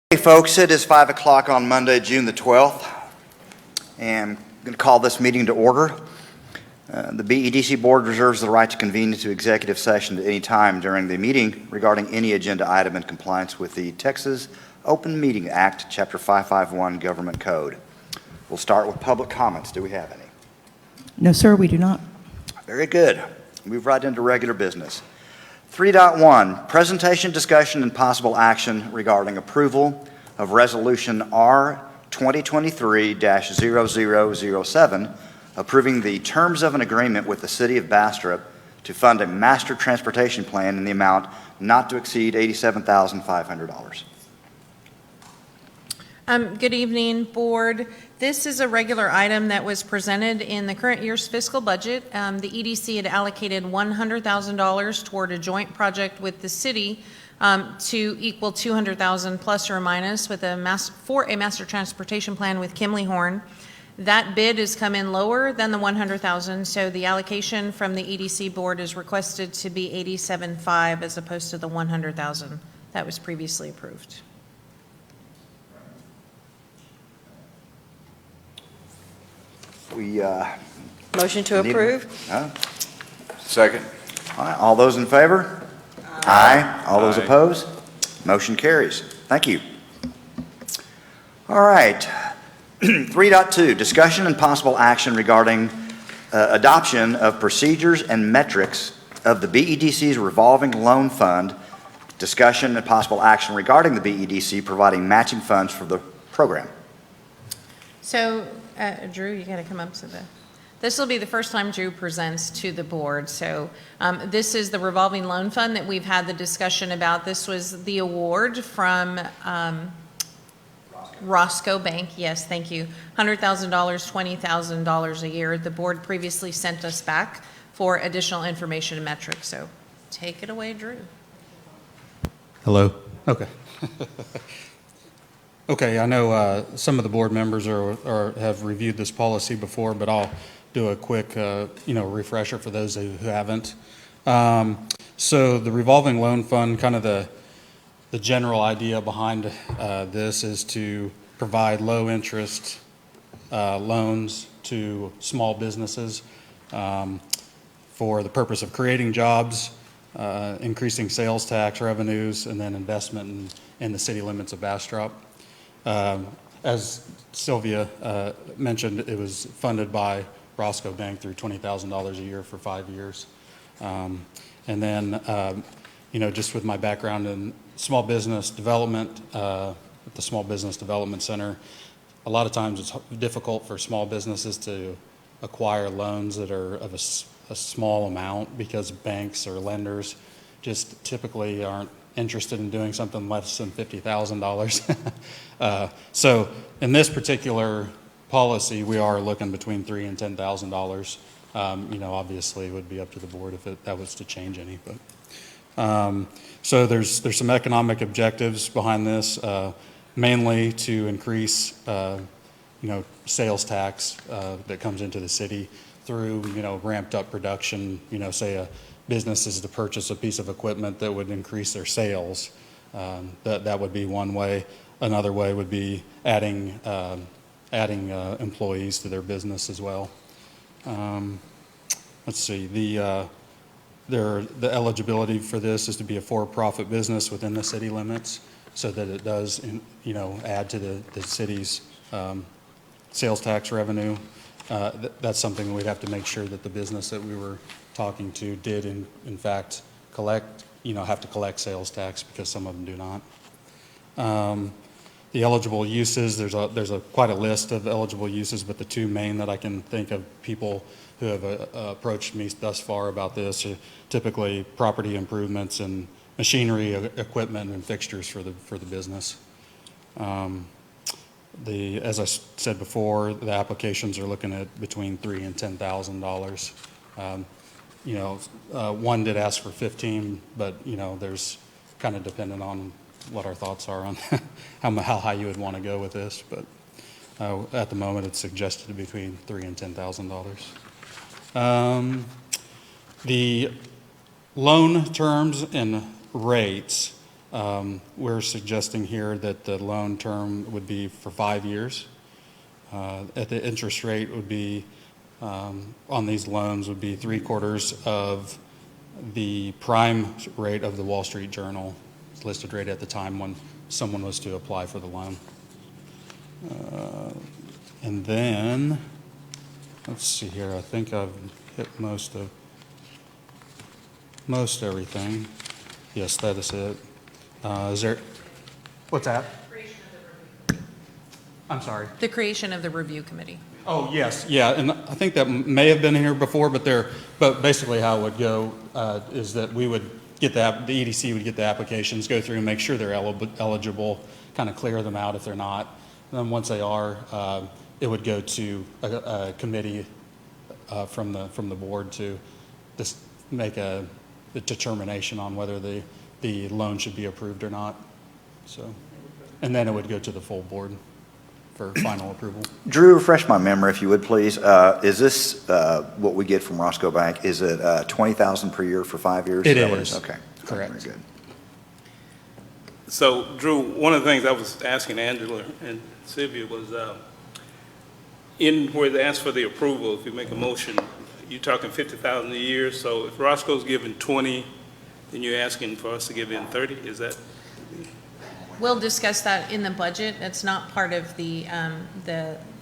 Hey folks, it is 5 o'clock on Monday, June the 12th, and I'm going to call this meeting to order. The BEDC Board reserves the right to convene into executive session at any time during the meeting regarding any agenda item in compliance with the Texas Open Meeting Act, Chapter 551, Government Code. We'll start with public comments. Do we have any? No, sir, we do not. Very good. Move right into regular business. 3.1, presentation, discussion, and possible action regarding approval of Resolution R 2023-0007, approving the terms of an agreement with the City of Bastrop to fund a master transportation plan in the amount not to exceed $87,500. Good evening, Board. This is a regular item that was presented in the current year's fiscal budget. The EDC had allocated $100,000 toward a joint project with the city to equal $200,000 plus or minus with for a master transportation plan with Kimley Horn. That bid has come in lower than the $100,000, so the allocation from the EDC Board is requested to be $87,500 as opposed to the $100,000 that was previously approved. Motion to approve. Second. All right, all those in favor? Aye. All those opposed? Motion carries. Thank you. All right. 3.2, discussion and possible action regarding adoption of procedures and metrics of the BEDC's revolving loan fund. Discussion and possible action regarding the BEDC providing matching funds for the program. So, Drew, you got to come up to this will be the first time Drew presents to the board. So this is the revolving loan fund that we've had the discussion about. This was the award from Roscoe Bank. Yes, thank you. $100,000, $20,000 a year. The board previously sent us back for additional information and metrics. So take it away, Drew. Hello. Okay. Okay, I know some of the board members have reviewed this policy before, but I'll do a quick, refresher for those who haven't. So the revolving loan fund, kind of the general idea behind this is to provide low interest loans to small businesses for the purpose of creating jobs, increasing sales tax revenues, and then investment in the city limits of Bastrop. As Sylvia mentioned, it was funded by Roscoe Bank through $20,000 a year for 5 years. And then, just with my background in small business development, at the Small Business Development Center, a lot of times it's difficult for small businesses to acquire loans that are of a small amount because banks or lenders just typically aren't interested in doing something less than $50,000. So in this particular policy, we are looking between $3,000 and $10,000. Obviously it would be up to the board if that was to change any. But so there's some economic objectives behind this, mainly to increase sales tax that comes into the city through ramped up production. Say a business is to purchase a piece of equipment that would increase their sales. That would be one way. Another way would be adding employees to their business as well. Let's see. The eligibility for this is to be a for-profit business within the city limits, so that it does add to the city's sales tax revenue. That's something we'd have to make sure that the business that we were talking to did in fact have to collect sales tax, because some of them do not. The eligible uses, there's quite a list of eligible uses, but the two main that I can think of people who have approached me thus far about this are typically property improvements and machinery, equipment, and fixtures for the business. As I said before, the applications are looking at between $3,000 and $10,000. One did ask for 15, but there's kind of dependent on what our thoughts are on how high you would want to go with this. But at the moment, it's suggested between $3,000 and $10,000. The loan terms and rates We're suggesting here that the loan term would be for 5 years. At the interest rate would be, on these loans would be 3/4 of the prime rate of the Wall Street Journal listed rate at the time when someone was to apply for the loan. And then, let's see here, I think I've hit most everything. Yes, that is it. Is there, what's that? I'm sorry. The creation of the review committee. Oh, yes, yeah, and I think that may have been here before, but basically how it would go is that we would get the EDC would get the applications, go through and make sure they're eligible, kind of clear them out if they're not. And then once they are, it would go to a committee from the board to just make a determination on whether the loan should be approved or not. So, and then it would go to the full board for final approval. Drew, refresh my memory if you would, please. Is this what we get from Roscoe Bank? Is it $20,000 per year for 5 years? It that what is. Okay. Correct. Very good. So, Drew, one of the things I was asking Angela and Sylvia was, in where they ask for the approval, if you make a motion, you're talking $50,000 a year. So if Roscoe's giving 20, then you're asking for us to give in 30. Is that? We'll discuss that in the budget. It's not part of the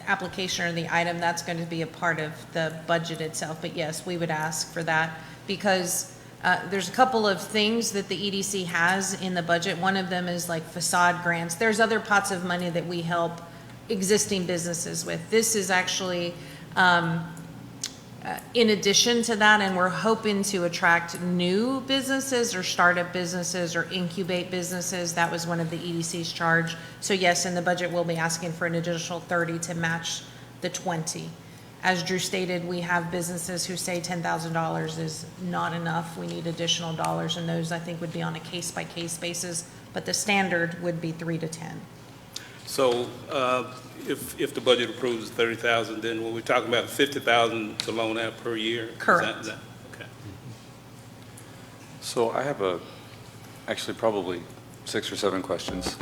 application or the item. That's going to be a part of the budget itself. But yes, we would ask for that because there's a couple of things that the EDC has in the budget. One of them is like facade grants. There's other pots of money that we help existing businesses with. This is actually in addition to that, and we're hoping to attract new businesses or startup businesses or incubate businesses. That was one of the EDC's charge. So yes, in the budget, we'll be asking for an additional 30 to match the 20. As Drew stated, we have businesses who say $10,000 is not enough. We need additional dollars, and those I think would be on a case-by-case basis, but the standard would be 3 to 10. So if the budget approves 30,000, then when we're talking about 50,000 to loan out per year? Correct. Okay. So I have actually probably 6 or 7 questions.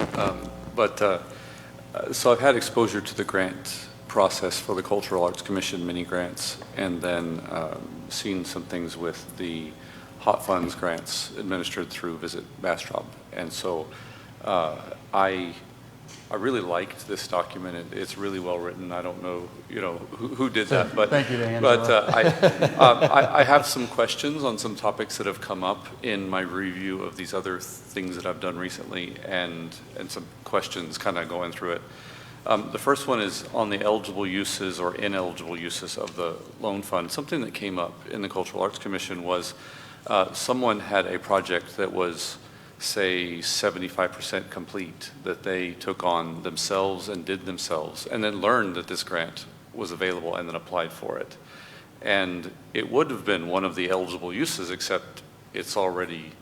So I've had exposure to the grant process for the Cultural Arts Commission mini grants, and then seen some things with the hot funds grants administered through Visit Bastrop. And so I really liked this document. It's really well written. I don't know, who did that, but thank you, Angela. But I have some questions on some topics that have come up in my review of these other things that I've done recently, and some questions kind of going through it. The first one is on the eligible uses or ineligible uses of the loan fund. Something that came up in the Cultural Arts Commission was someone had a project that was, say, 75% complete that they took on themselves and did themselves, and then learned that this grant was available and then applied for it. And it would have been one of the eligible uses, except it's already,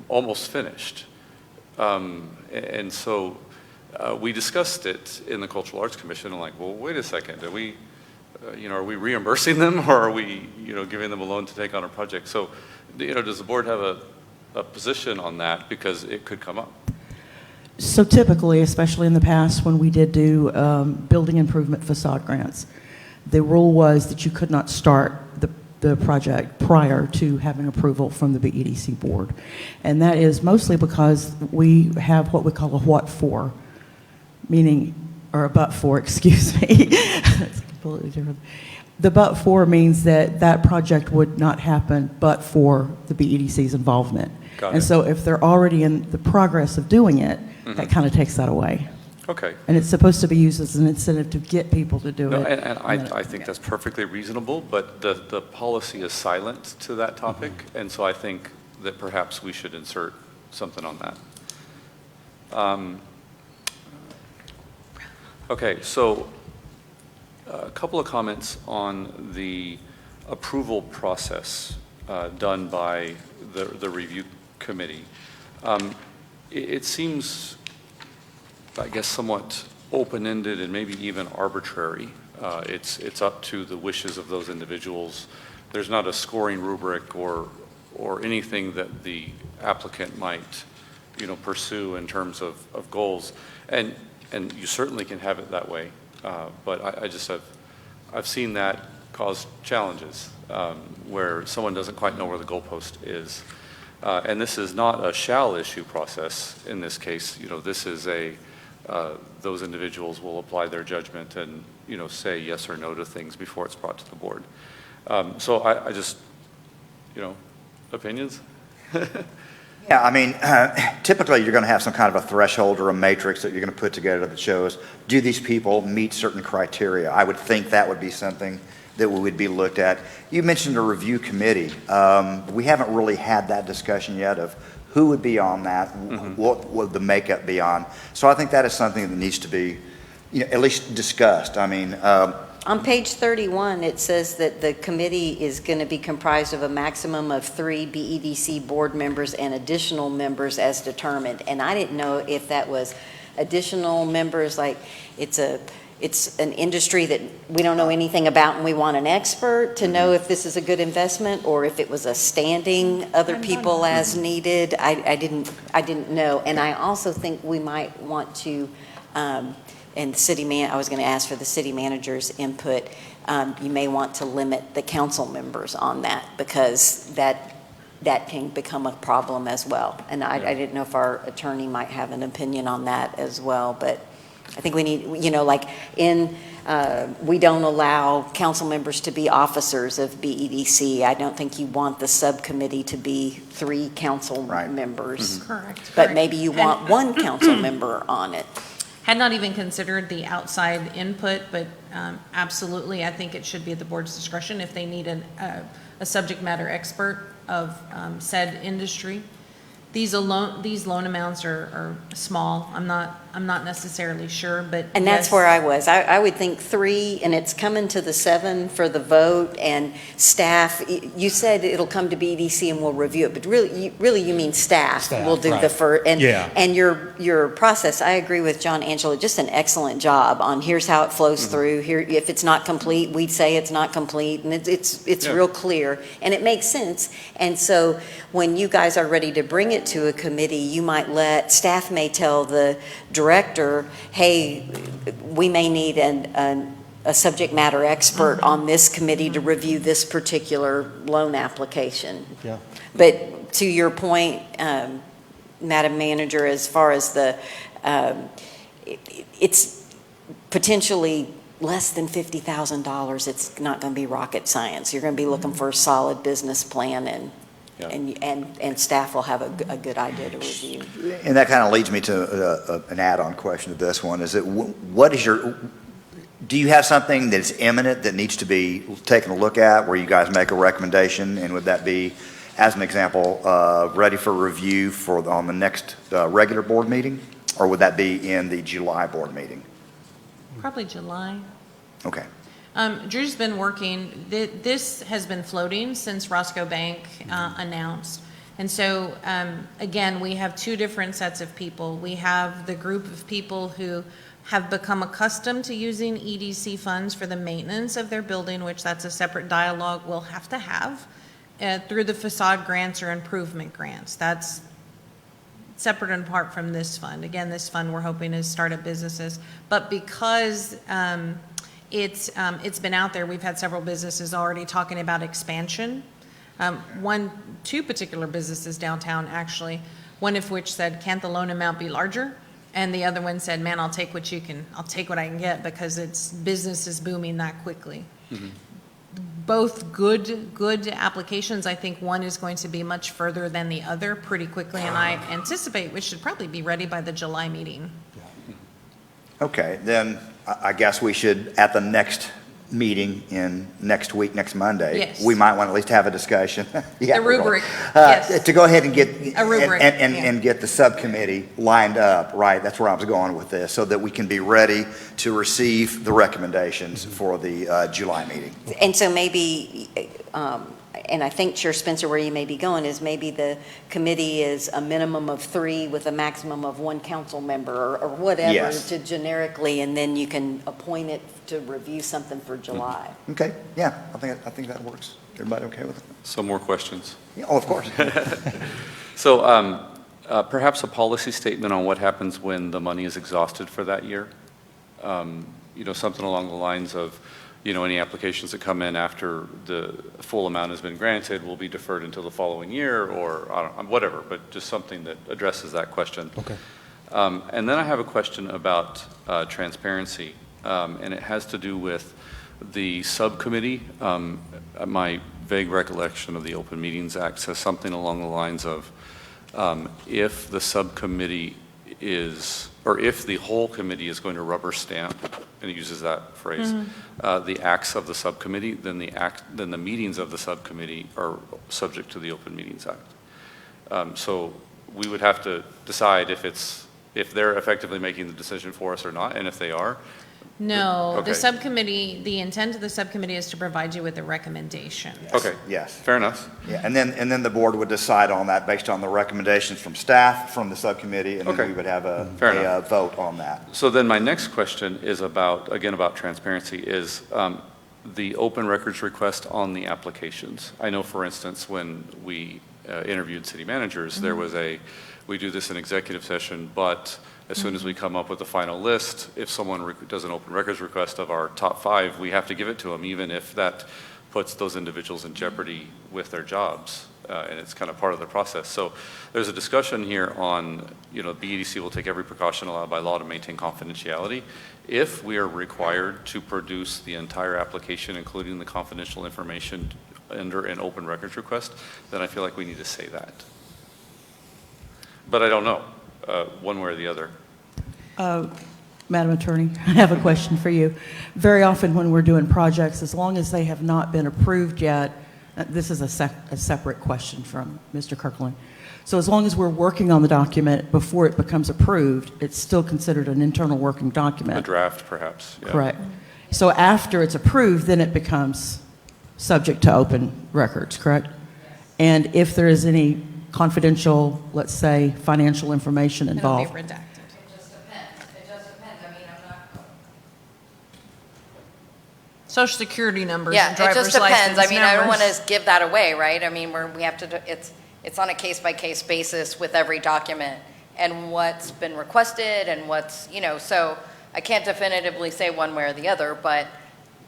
almost finished. And so we discussed it in the Cultural Arts Commission. I'm like, well, wait a second. Are we reimbursing them, or are we, giving them a loan to take on a project? So, does the board have a position on that, because it could come up? So typically, especially in the past when we did do building improvement facade grants, the rule was that you could not start the project prior to having approval from the BEDC board. And that is mostly because we have what we call a what for, meaning, or a but for, excuse me. It's completely different. The but for means that project would not happen but for the BEDC's involvement. Got And it. so if they're already in the progress of doing it, that kind of takes that away. Okay. And it's supposed to be used as an incentive to get people to do No, it. and I think that's perfectly reasonable, but the policy is silent to that topic, and so I think that perhaps we should insert something on that. Okay, so a couple of comments on the approval process done by the review committee. It seems, I guess, somewhat open-ended and maybe even arbitrary. It's up to the wishes of those individuals. There's not a scoring rubric or anything that the applicant might pursue in terms of goals. And you certainly can have it that way. But I've seen that cause challenges where someone doesn't quite know where the goalpost is. And this is not a shall issue process in this case. This is those individuals will apply their judgment and, say yes or no to things before it's brought to the board. So I just, opinions? Yeah, I mean, typically you're going to have some kind of a threshold or a matrix that you're going to put together that shows, do these people meet certain criteria? I would think that would be something that would be looked at. You mentioned a review committee. We haven't really had that discussion yet of who would be on that, what would the makeup be on. So I think that is something that needs to be, at least discussed. I mean, On page 31, it says that the committee is going to be comprised of a maximum of 3 BEDC board members and additional members as determined. And I didn't know if that was additional members, like it's an industry that we don't know anything about and we want an expert to know if this is a good investment, or if it was a standing other people as needed. I didn't know. And I also think we might want to, and I was going to ask for the city manager's input. You may want to limit the council members on that, because that can become a problem as well. And I didn't know if our attorney might have an opinion on that as well, but I think we need, we don't allow council members to be officers of BEDC. I don't think you want the subcommittee to be 3 council members. Correct. But maybe you want 1 council member on it. Had not even considered the outside input, but absolutely, I think it should be at the board's discretion if they need a subject matter expert of said industry. These loan amounts are small. I'm not necessarily sure, but And that's yes. where I was. I would think 3, and it's coming to the 7 for the vote, and staff, you said it'll come to BEDC and we'll review it, but really you mean staff will do the right. first. Yeah. And your process, I agree with John Angela, just an excellent job on here's how it flows through. Here, if it's not complete, we'd say it's not complete, and it's real clear, and it makes sense. And so when you guys are ready to bring it to a committee, you might staff may tell the director, hey, we may need a subject matter expert on this committee to review this particular loan application. Yeah. But to your point, Madam Manager, as far as it's potentially less than $50,000, it's not going to be rocket science. You're going to be looking for a solid business plan, and staff will have a good idea to review. and that kind of leads me to an add-on question to this one. Is it, do you have something that's imminent that needs to be taken a look at, where you guys make a recommendation, and would that be, as an example, ready for review on the next regular board meeting, or would that be in the July board meeting? Probably July. Okay. Drew's been working, this has been floating since Roscoe Bank announced. And so, again, we have 2 different sets of people. We have the group of people who have become accustomed to using EDC funds for the maintenance of their building, which that's a separate dialogue we'll have to have, through the facade grants or improvement grants. That's separate and apart from this fund. Again, this fund we're hoping is startup businesses. But because it's been out there, we've had several businesses already talking about expansion. 2 particular businesses downtown, actually, one of which said, can't the loan amount be larger? And the other one said, man, I'll take what I can get, because business is booming that quickly. Both good applications. I think one is going to be much further than the other pretty quickly, and I anticipate we should probably be ready by the July meeting. Okay, then I guess we should, at the next meeting in next week, next Monday, Yes. we might want to at least have a discussion. Yeah, The we're going. rubric, yes. To go ahead and get, A rubric, and get the subcommittee lined up, right? That's where I was going with this, so that we can be ready to receive the recommendations for the July meeting. And so maybe, and I think, Chair Spencer, where you may be going is maybe the committee is a minimum of 3 with a maximum of 1 council member, or whatever, Yes. to generically, and then you can appoint it to review something for July. Okay, yeah, I think that works. Everybody okay with it? Some more questions. Yeah, oh, of course. So Perhaps a policy statement on what happens when the money is exhausted for that year. Something along the lines of, any applications that come in after the full amount has been granted will be deferred until the following year, or I don't know, whatever, but just something that addresses that question. Okay. And then I have a question about transparency, and it has to do with the subcommittee. My vague recollection of the Open Meetings Act says something along the lines of, if the subcommittee is, or if the whole committee is going to rubber stamp, and it uses that phrase, the acts of the subcommittee, then the meetings of the subcommittee are subject to the Open Meetings Act. So we would have to decide if they're effectively making the decision for us or not, and if they are. No, Okay. the intent of the subcommittee is to provide you with a recommendation. Okay. Yes. Fair enough. Yeah, and then the board would decide on that based on the recommendations from staff, from the subcommittee, and then Okay. we would have Fair a enough. vote on that. So then my next question is about transparency, is the open records request on the applications. I know, for instance, when we interviewed city managers, there was we do this in executive session, but as soon as we come up with the final list, if someone does an open records request of our top 5, we have to give it to them, even if that puts those individuals in jeopardy with their jobs. And it's kind of part of the process. So there's a discussion here on, BEDC will take every precaution allowed by law to maintain confidentiality. If we are required to produce the entire application, including the confidential information under an open records request, then I feel like we need to say that. But I don't know, one way or the other. Madam Attorney, I have a question for you. Very often when we're doing projects, as long as they have not been approved yet, this is a separate question from Mr. Kirkland. So as long as we're working on the document before it becomes approved, it's still considered an internal working document. A draft, perhaps. Yeah. Correct. So after it's approved, then it becomes subject to open records, correct? And if there is any confidential, let's say, financial information It'll be involved, redacted. It just depends, I mean, I'm not. Social security numbers, Yeah, and it driver's just depends, I license mean, I don't want numbers. to give that away, right? I mean, we have to, it's on a case-by-case basis with every document, and what's been requested, and what's, so I can't definitively say one way or the other, but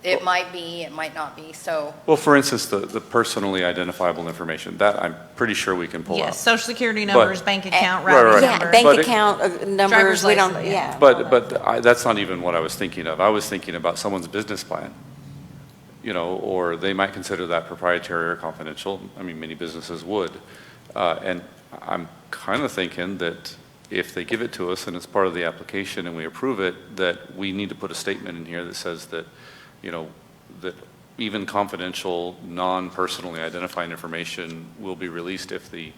it might be, it might not be, so. Well, for instance, the personally identifiable information, that I'm pretty sure we can pull Yes, out. social security numbers, bank account, Right, right. routing Yeah, number. Bank But account numbers, Driver's we don't, license, yeah. But that's not even what I was thinking of. I was thinking about someone's business plan, or they might consider that proprietary or confidential. I mean, many businesses would. And I'm kind of thinking that if they give it to us and it's part of the application and we approve it, that we need to put a statement in here that says that, that even confidential, non-personally identifying information will be released if the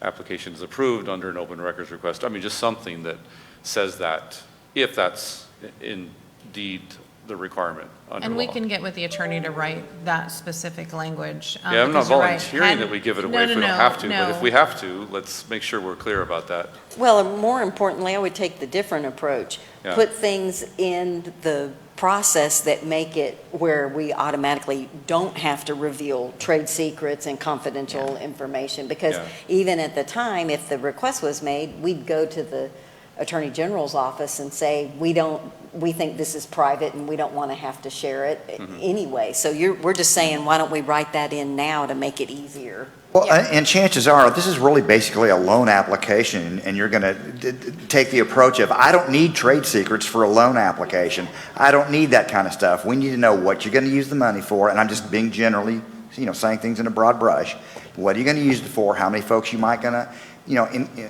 application is approved under an open records request. I mean, just something that says that, if that's indeed the requirement under And we law. can get with the attorney to write that specific language. Yeah, I'm not because you're right. volunteering that we give it away if we don't have to, but if we have to, let's make sure we're clear about that. Well, and more importantly, I would take the different approach. Yeah. Put things in the process that make it where we automatically don't have to reveal trade secrets and confidential information. Because Yeah. even at the time, if the request was made, we'd go to the Attorney General's office and say, we think this is private and we don't want to have to share it anyway. So we're just saying, why don't we write that in now to make it easier? Well, and chances are, this is really basically a loan application, and you're going to take the approach of, I don't need trade secrets for a loan application. I don't need that kind of stuff. We need to know what you're going to use the money for, and I'm just being generally, saying things in a broad brush. What are you going to use it for? How many folks you might going to,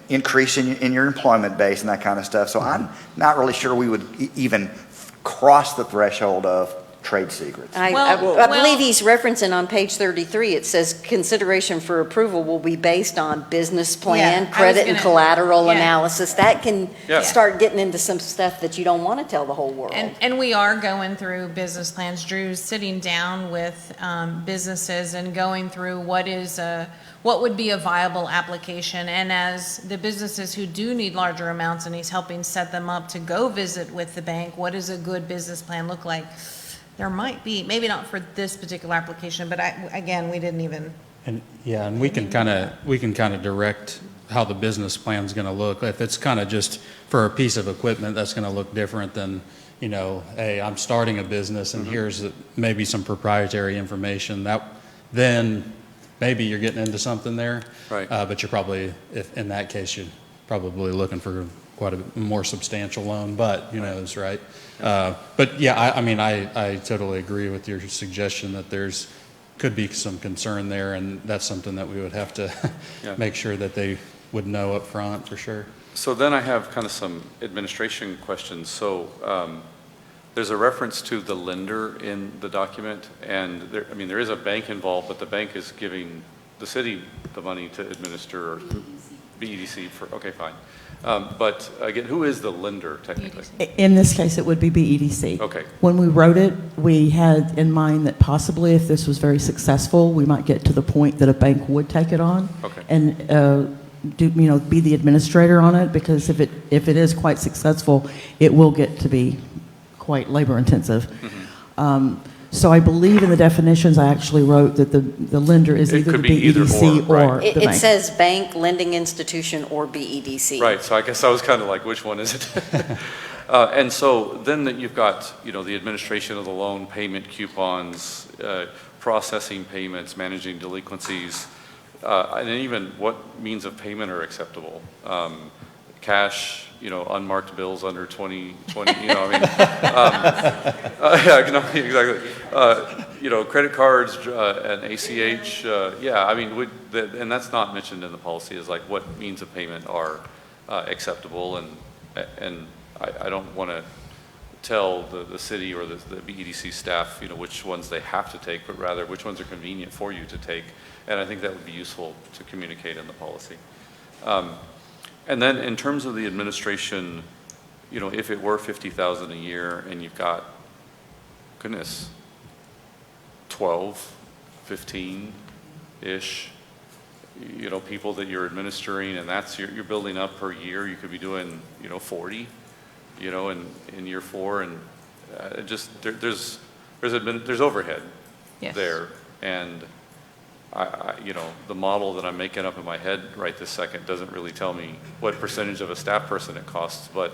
increase in your employment base and that kind of stuff. So I'm not really sure we would even cross the threshold of trade secrets. I Well, believe he's referencing on page 33, it says consideration for approval will be based on business plan, Yeah, I was credit and gonna- collateral yeah. analysis. That can Yeah. start getting into some stuff that you don't want to tell the whole world. And we are going through business plans. Drew's sitting down with businesses and going through what would be a viable application. And as the businesses who do need larger amounts, and he's helping set them up to go visit with the bank, what does a good business plan look like? There might be, maybe not for this particular application, but again, we didn't even And, yeah, and we can kind of direct how the business plan's going to look. If it's kind of just for a piece of equipment, that's going to look different than, hey, I'm starting a business and here's maybe some proprietary information. Then maybe you're getting into something there. Right. But you're probably, if in that case, you're probably looking for quite a more substantial loan, but who knows, right? But yeah, I totally agree with your suggestion that could be some concern there, and that's something that we would have to Yeah. make sure that they would know up front for sure. So then I have kind of some administration questions. So there's a reference to the lender in the document, and there is a bank involved, but the bank is giving the city the money to administer, or BEDC okay, fine. But again, who is the lender technically? In this case, it would be BEDC. Okay. When we wrote it, we had in mind that possibly if this was very successful, we might get to the point that a bank would take it on. Okay. And be the administrator on it, because if it is quite successful, it will get to be quite labor intensive. So I believe in the definitions I actually wrote that the lender is It either could the be either BEDC or, or right. the It bank. says bank, lending institution, or BEDC. Right, so I guess I was kind of like, which one is it? And so then that you've got, the administration of the loan, payment coupons, processing payments, managing delinquencies, and then even what means of payment are acceptable. Cash, unmarked bills under 2020, yeah, no, exactly. Credit cards and ACH, and that's not mentioned in the policy, is like what means of payment are acceptable, and I don't want to tell the city or the BEDC staff, which ones they have to take, but rather which ones are convenient for you to take, and I think that would be useful to communicate in the policy. And then in terms of the administration, if it were $50,000 a year and you've got, goodness, 12, 15-ish, people that you're administering, and that's you're building up per year, you could be doing, 40, in year 4, and there's overhead Yes. there, and the model that I'm making up in my head right this second doesn't really tell me what percentage of a staff person it costs, but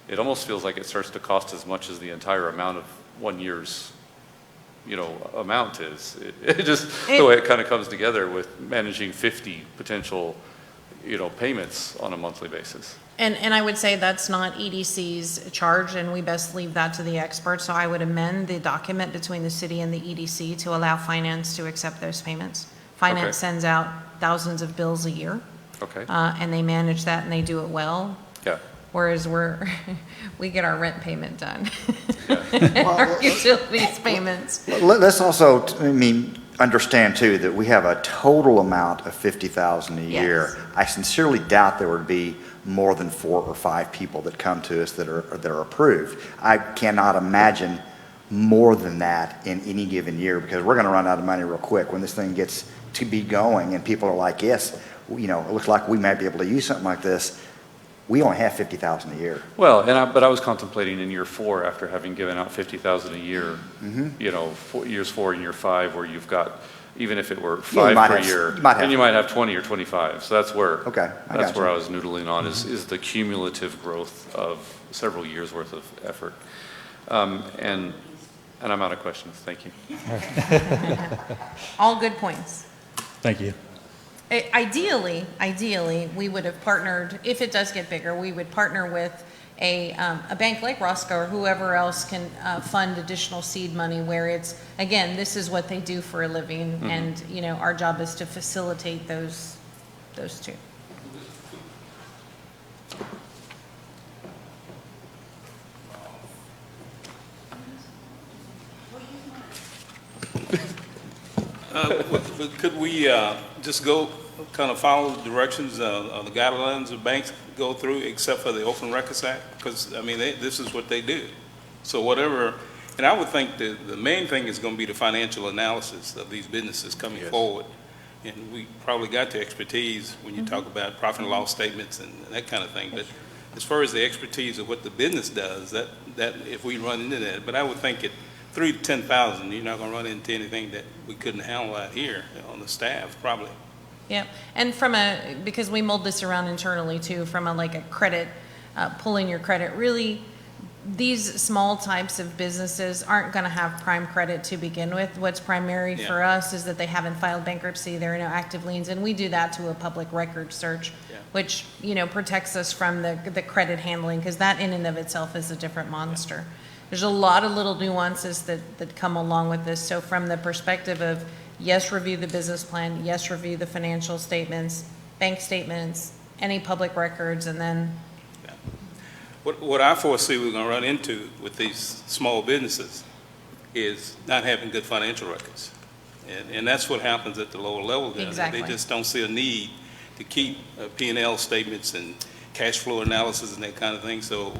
it almost feels like it starts to cost as much as the entire amount of 1 year's, amount is. The way it kind of comes together with managing 50 potential, payments on a monthly basis. And I would say that's not EDC's charge, and we best leave that to the experts. So I would amend the document between the city and the EDC to allow finance to accept those payments. Finance Okay. sends out thousands of bills a year, Okay. and they manage that and they do it well. Yeah. Whereas we get our rent payment done, our utilities payments. Let's also, understand too that we have a total amount of $50,000 a year. Yes. I sincerely doubt there would be more than 4 or 5 people that come to us that are approved. I cannot imagine more than that in any given year, because we're going to run out of money real quick when this thing gets to be going and people are like, yes, it looks like we might be able to use something like this. We only have $50,000 a year. Well, but I was contemplating in year 4, after having given out $50,000 a year, years 4 and year 5, where you've got, even if it were 5 per year, then you might have 20 or 25. So that's where I was noodling on, is the cumulative growth of several years worth of effort. And I'm out of questions. Thank you. All good points. Thank you. Ideally, we would have partnered, if it does get bigger, we would partner with a bank like Roscoe or whoever else can fund additional seed money, where it's, again, this is what they do for a living, and, our job is to facilitate those two. But could we just go, kind of follow the directions, the guidelines the banks go through, except for the Open Records Act? Because, this is what they do. So whatever, and I would think the main thing is going to be the financial analysis of these businesses coming forward. And we probably got the expertise when you talk about profit and loss statements and that kind of thing. But as far as the expertise of what the business does, that if we run into that, but I would think 3 to 10,000, you're not gonna run into anything that we couldn't handle out here on the staff, probably. Yep, and because we mold this around internally too, from like a credit, pulling your credit, really, these small types of businesses aren't gonna have prime credit to begin with. What's primary Yeah. for us is that they haven't filed bankruptcy, there are no active liens, and we do that to a public record search, Yeah. which, protects us from the credit handling, because that in and of itself is a different monster. There's a lot of little nuances that come along with this, so from the perspective of, yes, review the business plan, yes, review the financial statements, bank statements, any public records, and then, What I foresee we're gonna run into with these small businesses is not having good financial records. And that's what happens at the lower level down there. Exactly. They just don't see a need to keep P&L statements and cash flow analysis and that kind of thing. So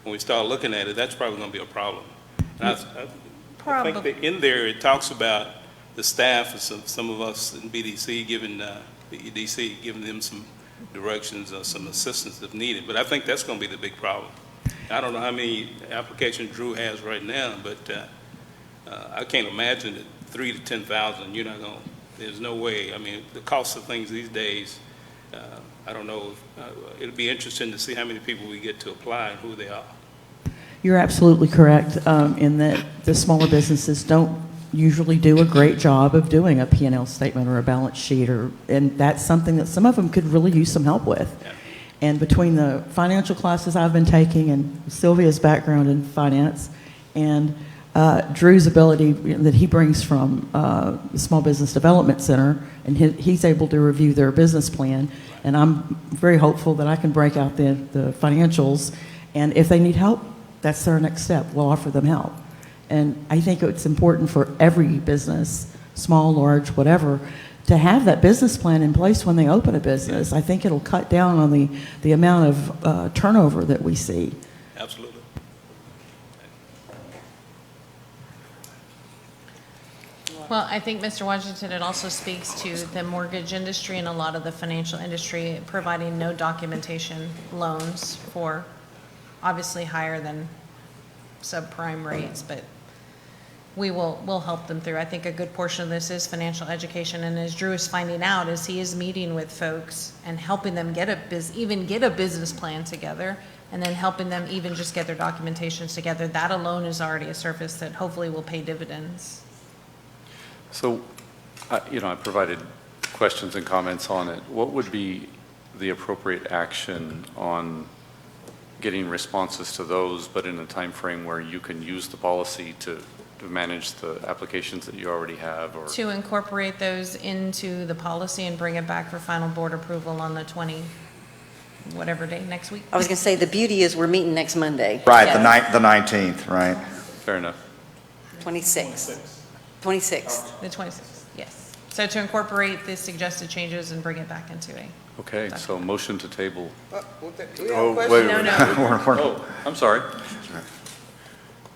when we start looking at it, that's probably gonna be a problem. And I think Probably. that in there, it talks about the staff and some of us in BDC giving, the EDC, giving them some directions or some assistance if needed, but I think that's going to be the big problem. I don't know how many applications Drew has right now, but I can't imagine that 3 to 10,000, you're not going to, there's no way. I mean, the cost of things these days, I don't know, it'll be interesting to see how many people we get to apply and who they are. You're absolutely correct in that the smaller businesses don't usually do a great job of doing a P&L statement or a balance sheet, and that's something that some of them could really use some help with. Yeah. And between the financial classes I've been taking and Sylvia's background in finance and Drew's ability that he brings from the Small Business Development Center, and he's able to review their business plan, and I'm very hopeful that I can break out the financials, and if they need help, that's their next step. We'll offer them help. And I think it's important for every business, small, large, whatever, to have that business plan in place when they open a business. I think it'll cut down on the amount of turnover that we see. Absolutely. well, I think, Mr. Washington, it also speaks to the mortgage industry and a lot of the financial industry providing no documentation loans for obviously higher than subprime rates, but we'll help them through. I think a good portion of this is financial education, and as Drew is finding out, as he is meeting with folks and helping them get even get a business plan together, and then helping them even just get their documentations together, that alone is already a service that hopefully will pay dividends. So, I provided questions and comments on it. What would be the appropriate action on getting responses to those, but in a time frame where you can use the policy to manage the applications that you already have? Or To incorporate those into the policy and bring it back for final board approval on the 20, whatever day, next week? I was going to say, the beauty is we're meeting next Monday. Right, Yes. the 19th, right? Fair enough. 26th. 26th. The 26th, yes. So to incorporate the suggested changes and bring it back into a, Okay, so motion to table. Oh, wait a no, minute. no. Oh, I'm sorry.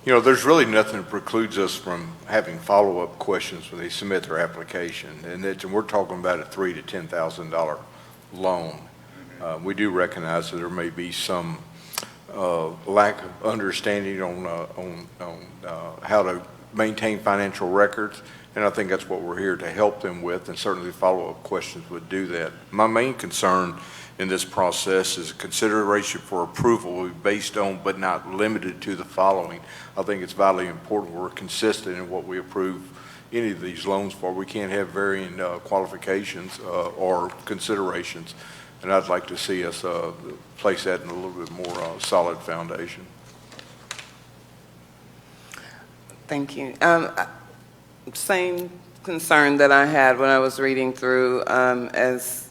There's really nothing that precludes us from having follow-up questions when they submit their application. And we're talking about a $3,000 to $10,000 loan. We do recognize that there may be some lack of understanding on how to maintain financial records. And I think that's what we're here to help them with, and certainly follow-up questions would do that. My main concern in this process is consideration for approval will be based on, but not limited to, the following. I think it's vitally important we're consistent in what we approve any of these loans for. We can't have varying qualifications or considerations, and I'd like to see us place that in a little bit more solid foundation. Thank you. Same concern that I had when I was reading through as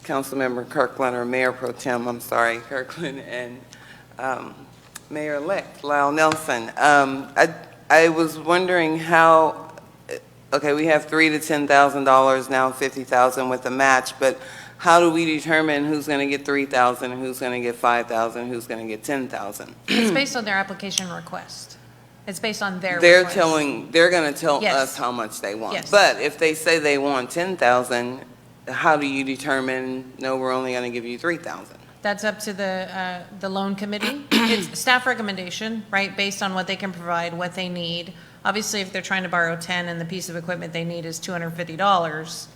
Councilmember Kirkland, or Mayor Pro Tem, I'm sorry, Kirkland, and Mayor-elect Lyle Nelson. I was wondering how, okay, we have $3,000 to $10,000 now, $50,000 with a match, but how do we determine who's going to get $3,000, who's going to get $5,000, who's going to get $10,000? It's based on their application request. It's based on their They're request. they're going to tell Yes. us how much they want. Yes. But if they say they want 10,000, how do you determine, no, we're only going to give you 3,000? That's up to the loan committee. It's staff recommendation, right, based on what they can provide, what they need, Obviously, if they're trying to borrow 10 and the piece of equipment they need is $250,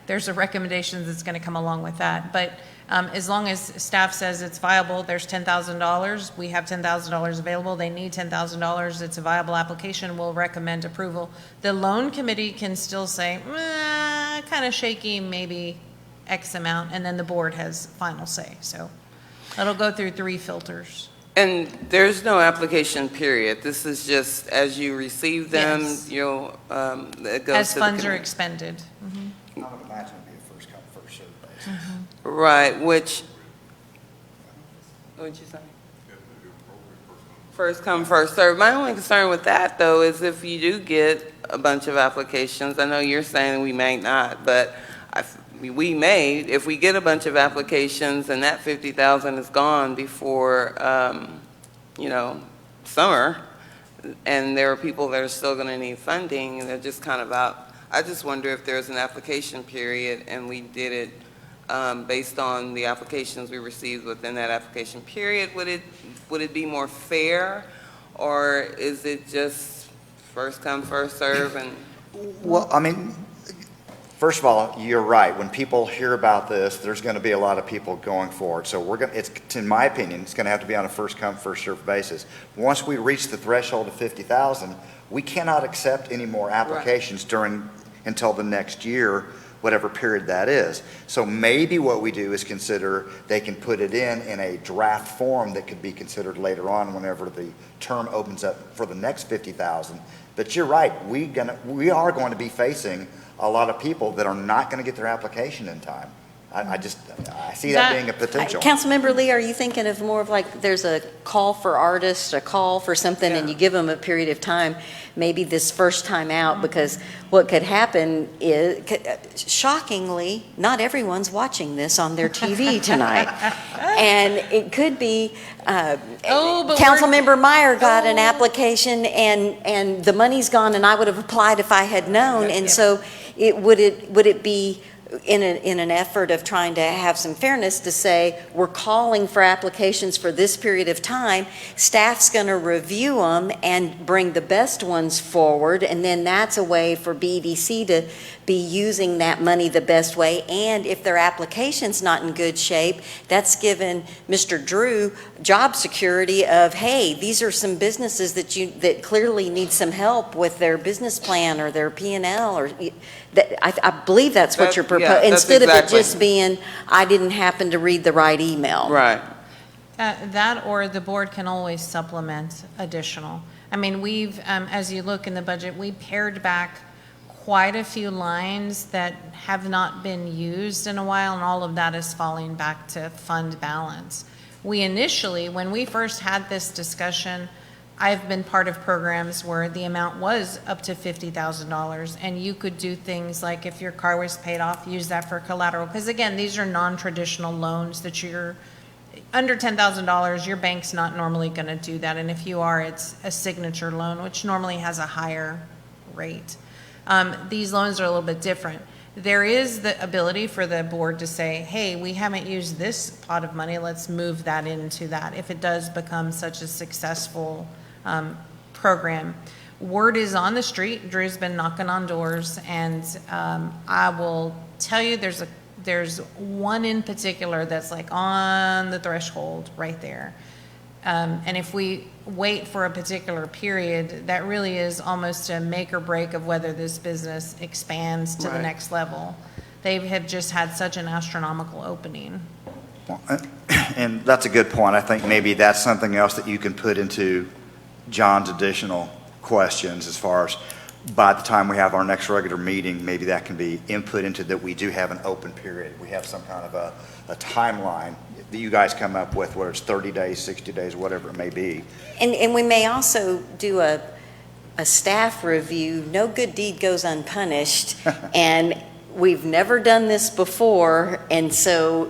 there's a recommendation that's going to come along with that. But as long as staff says it's viable, there's $10,000, we have $10,000 available, they need $10,000, it's a viable application, we'll recommend approval. The loan committee can still say, kind of shaky, maybe X amount, and then the board has final say. So it'll go through 3 filters. And there's no application period. This is just as you receive them, Yes. it goes As to the funds are committee. expended. I would imagine it'd be a first come, first served basis. Right, which, what'd you say? First come, first served. My only concern with that, though, is if you do get a bunch of applications, I know you're saying we may not, but we may, if we get a bunch of applications and that 50,000 is gone before, summer, and there are people that are still going to need funding, and they're just kind of out. I just wonder if there's an application period and we did it based on the applications we received within that application period. Would it be more fair, or is it just first come, first serve? And Well, I mean, first of all, you're right. When people hear about this, there's going to be a lot of people going for it. So in my opinion, it's going to have to be on a first come, first served basis. Once we reach the threshold of 50,000, we cannot accept any more applications until the next year, whatever period that is. So maybe what we do is consider they can put it in a draft form that could be considered later on whenever the term opens up for the next 50,000. But you're right, we are going to be facing a lot of people that are not going to get their application in time. I see that being a potential. Councilmember Lee, are you thinking of more of like there's a call for artists, a call for something, and you give them a period of time, maybe this first time out, because what could happen is, shockingly, not everyone's watching this on their TV tonight. And it could be, Councilmember Meyer got an application and the money's gone and I would have applied if I had known. And so would it be in an effort of trying to have some fairness to say, we're calling for applications for this period of time, staff's going to review them and bring the best ones forward, and then that's a way for BDC to be using that money the best way. And if their application's not in good shape, that's given Mr. Drew job security of, hey, these are some businesses that clearly need some help with their business plan or their P&L, or I believe that's what you're proposing, instead of it just being, I didn't happen to read the right email. right. That, or the board can always supplement additional. I mean, we've, as you look in the budget, we pared back quite a few lines that have not been used in a while, and all of that is falling back to fund balance. We initially, when we first had this discussion, I've been part of programs where the amount was up to $50,000, and you could do things like if your car was paid off, use that for collateral. Because again, these are non-traditional loans that you're under $10,000, your bank's not normally going to do that. And if you are, it's a signature loan, which normally has a higher rate. These loans are a little bit different. There is the ability for the board to say, hey, we haven't used this pot of money, let's move that into that, if it does become such a successful program. Word is on the street. Drew's been knocking on doors, and I will tell you there's one in particular that's like on the threshold right there. And if we wait for a particular period, that really is almost a make or break of whether this business expands to the next level. They have just had such an astronomical opening. And that's a good point. I think maybe that's something else that you can put into John's additional questions, as far as by the time we have our next regular meeting, maybe that can be input into that. We do have an open period. We have some kind of a timeline that you guys come up with, whether it's 30 days, 60 days, whatever it may be. And we may also do a staff review. No good deed goes unpunished. And we've never done this before, and so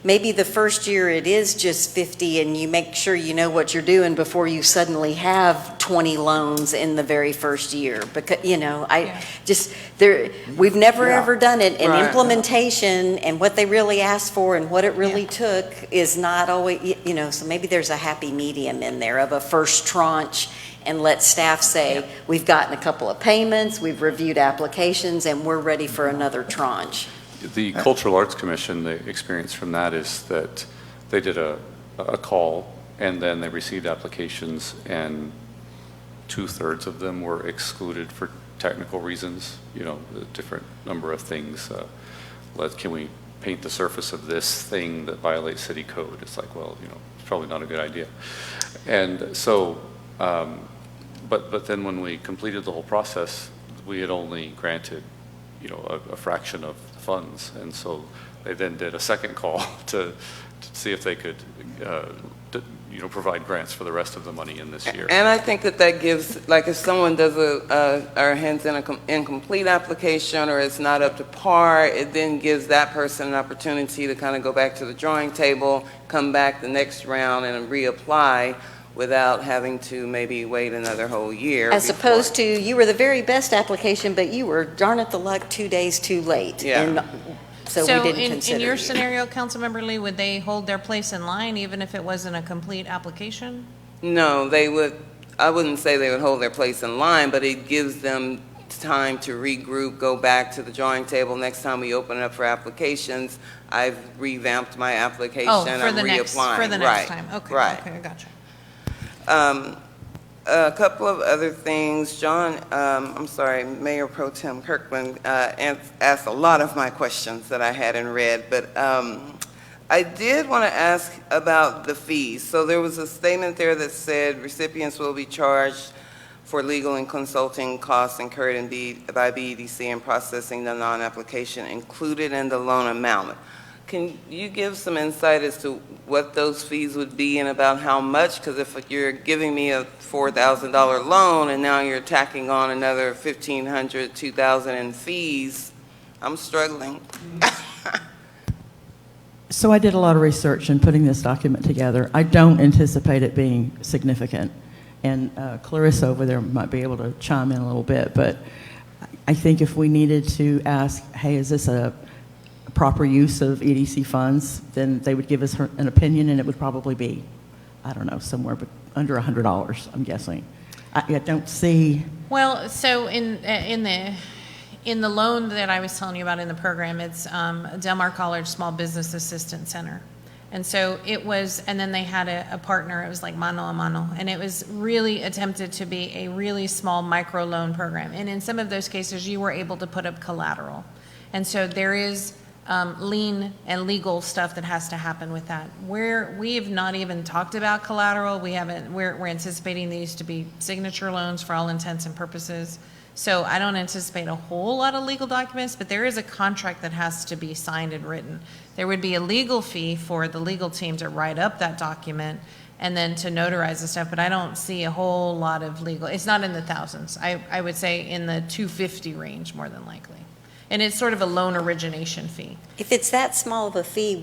maybe the first year it is just 50, and you make sure you know what you're doing before you suddenly have 20 loans in the very first year. Because, we've never ever done it, and Right. implementation and what they really asked for and what it really took is not always, so maybe there's a happy medium in there of a first tranche, and let staff say, we've gotten a couple of payments, we've reviewed applications, and we're ready for another tranche. The Cultural Arts Commission, the experience from that is that they did a call, and then they received applications, and 2/3 of them were excluded for technical reasons, a different number of things. Can we paint the surface of this thing that violates city code? It's like, well, it's probably not a good idea. And so, but then when we completed the whole process, we had only granted, a fraction of the funds. And so they then did a second call to see if they could, provide grants for the rest of the money in this year. And I think that gives, like if someone does or hands in an incomplete application or it's not up to par, it then gives that person an opportunity to kind of go back to the drawing table, come back the next round and reapply without having to maybe wait another whole year. As opposed to, you were the very best application, but you were, darn it, the luck, 2 days too late. Yeah. And so we didn't consider in your you. scenario, Councilmember Lee, would they hold their place in line even if it wasn't a complete application? No, I wouldn't say they would hold their place in line, but it gives them time to regroup, go back to the drawing table. Next time we open it up for applications, I've revamped my application. Oh, I'm for the next Right. time. Okay, Right. okay, I gotcha. A couple of other things. John, Mayor Pro Tem Kirkland asked a lot of my questions that I hadn't read, but I did want to ask about the fees. So there was a statement there that said recipients will be charged for legal and consulting costs incurred by BEDC in processing the non-application included in the loan amount. Can you give some insight as to what those fees would be and about how much? Because if you're giving me a $4,000 loan and now you're tacking on another $1,500, $2,000 in fees, I'm struggling. So I did a lot of research in putting this document together. I don't anticipate it being significant. And Clarissa over there might be able to chime in a little bit, but I think if we needed to ask, hey, is this a proper use of EDC funds, then they would give us an opinion, and it would probably be, I don't know, somewhere but under $100, I'm guessing. I don't see. Well, so in the loan that I was telling you about in the program, it's Del Mar College Small Business Assistance Center. And so it was, and then they had a partner, it was like mano a mano, and it was really attempted to be a really small micro loan program. And in some of those cases, you were able to put up collateral. And so there is lien and legal stuff that has to happen with that. We've not even talked about collateral. We're anticipating these to be signature loans for all intents and purposes. So I don't anticipate a whole lot of legal documents, but there is a contract that has to be signed and written. There would be a legal fee for the legal team to write up that document and then to notarize the stuff, but I don't see a whole lot of legal. It's not in the thousands. I would say in the 250 range more than likely. And it's sort of a loan origination fee. If it's that small of a fee,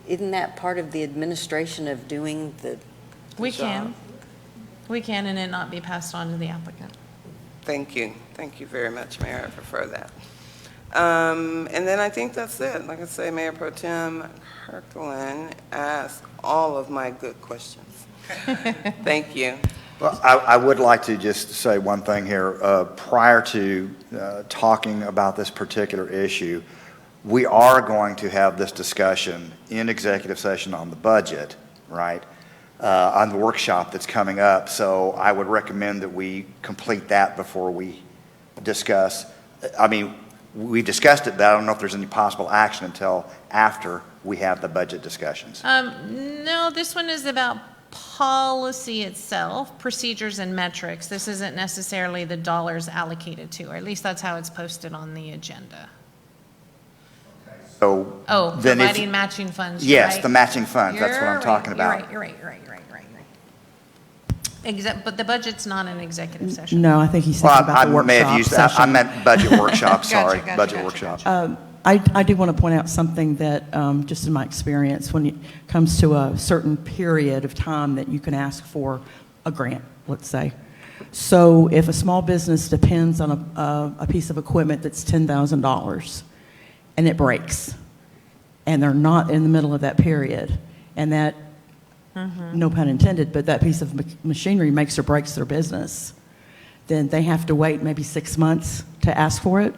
isn't that part of the administration of doing the We job? can, and it not be passed on to the applicant. Thank you. Thank you very much, Mayor. I prefer that. And then I think that's it. Like I say, Mayor Pro Tem Kirkland asked all of my good questions. Thank you. Well, I would like to just say one thing here. Prior to talking about this particular issue, we are going to have this discussion in executive session on the budget, right? On the workshop that's coming up. So I would recommend that we complete that before we discuss. I mean, we discussed it, but I don't know if there's any possible action until after we have the budget discussions. No, this one is about policy itself, procedures and metrics. This isn't necessarily the dollars allocated to, or at least that's how it's posted on the agenda. So Oh, then if- providing matching funds. Yes, right? the matching funds, that's what I'm You're talking right, about. You're right. But the budget's not an executive session. No, I think he's Well, thinking about the I may have workshop used that. I session. meant budget workshop, sorry, Gotcha, budget gotcha, workshop. I do want to point out something that, just in my experience, when it comes to a certain period of time that you can ask for a grant, let's say. So if a small business depends on a piece of equipment that's $10,000 and it breaks, and they're not in the middle of that period, and that, no pun intended, but that piece of machinery makes or breaks their business, then they have to wait maybe 6 months to ask for it.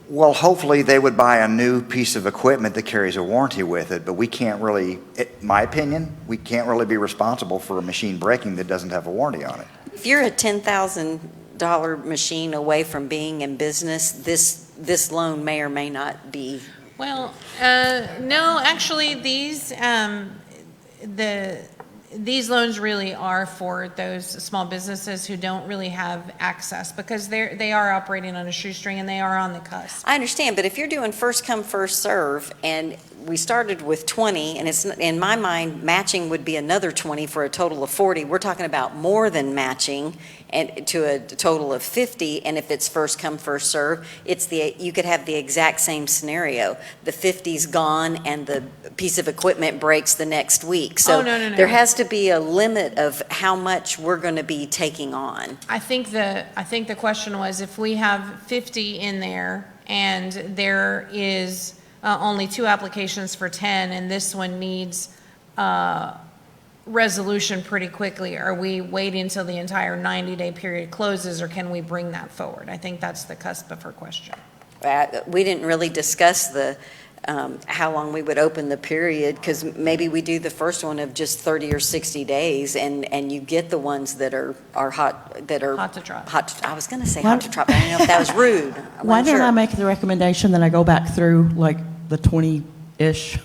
Well, hopefully they would buy a new piece of equipment that carries a warranty with it, but we can't really, in my opinion, we can't really be responsible for a machine breaking that doesn't have a warranty on it. If you're a $10,000 machine away from being in business, this loan may or may not be. Well, no, actually, these loans really are for those small businesses who don't really have access, because they are operating on a shoestring and they are on the cusp. I understand, but if you're doing first come, first serve, and we started with 20, and it's, in my mind, matching would be another 20 for a total of 40. We're talking about more than matching and to a total of 50, and if it's first come, first serve, you could have the exact same scenario. The 50's gone and the piece of equipment breaks the next week. So no. there has to be a limit of how much we're going to be taking on. I think the question was, if we have 50 in there and there is only 2 applications for 10, and this one needs resolution pretty quickly, are we waiting until the entire 90-day period closes, or can we bring that forward? I think that's the cusp of her question. We didn't really discuss the how long we would open the period, because maybe we do the first one of just 30 or 60 days, and you get the ones that are hot, that are Hot to trot. I was going to say hot to trot, but I don't know if that was rude. Why don't I make the recommendation that I go back through like the 20-ish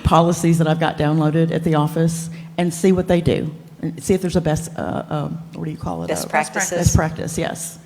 policies that I've got downloaded at the office and see what they do, and see if there's a best, what do you call it? Best A practices. Best practice, yes.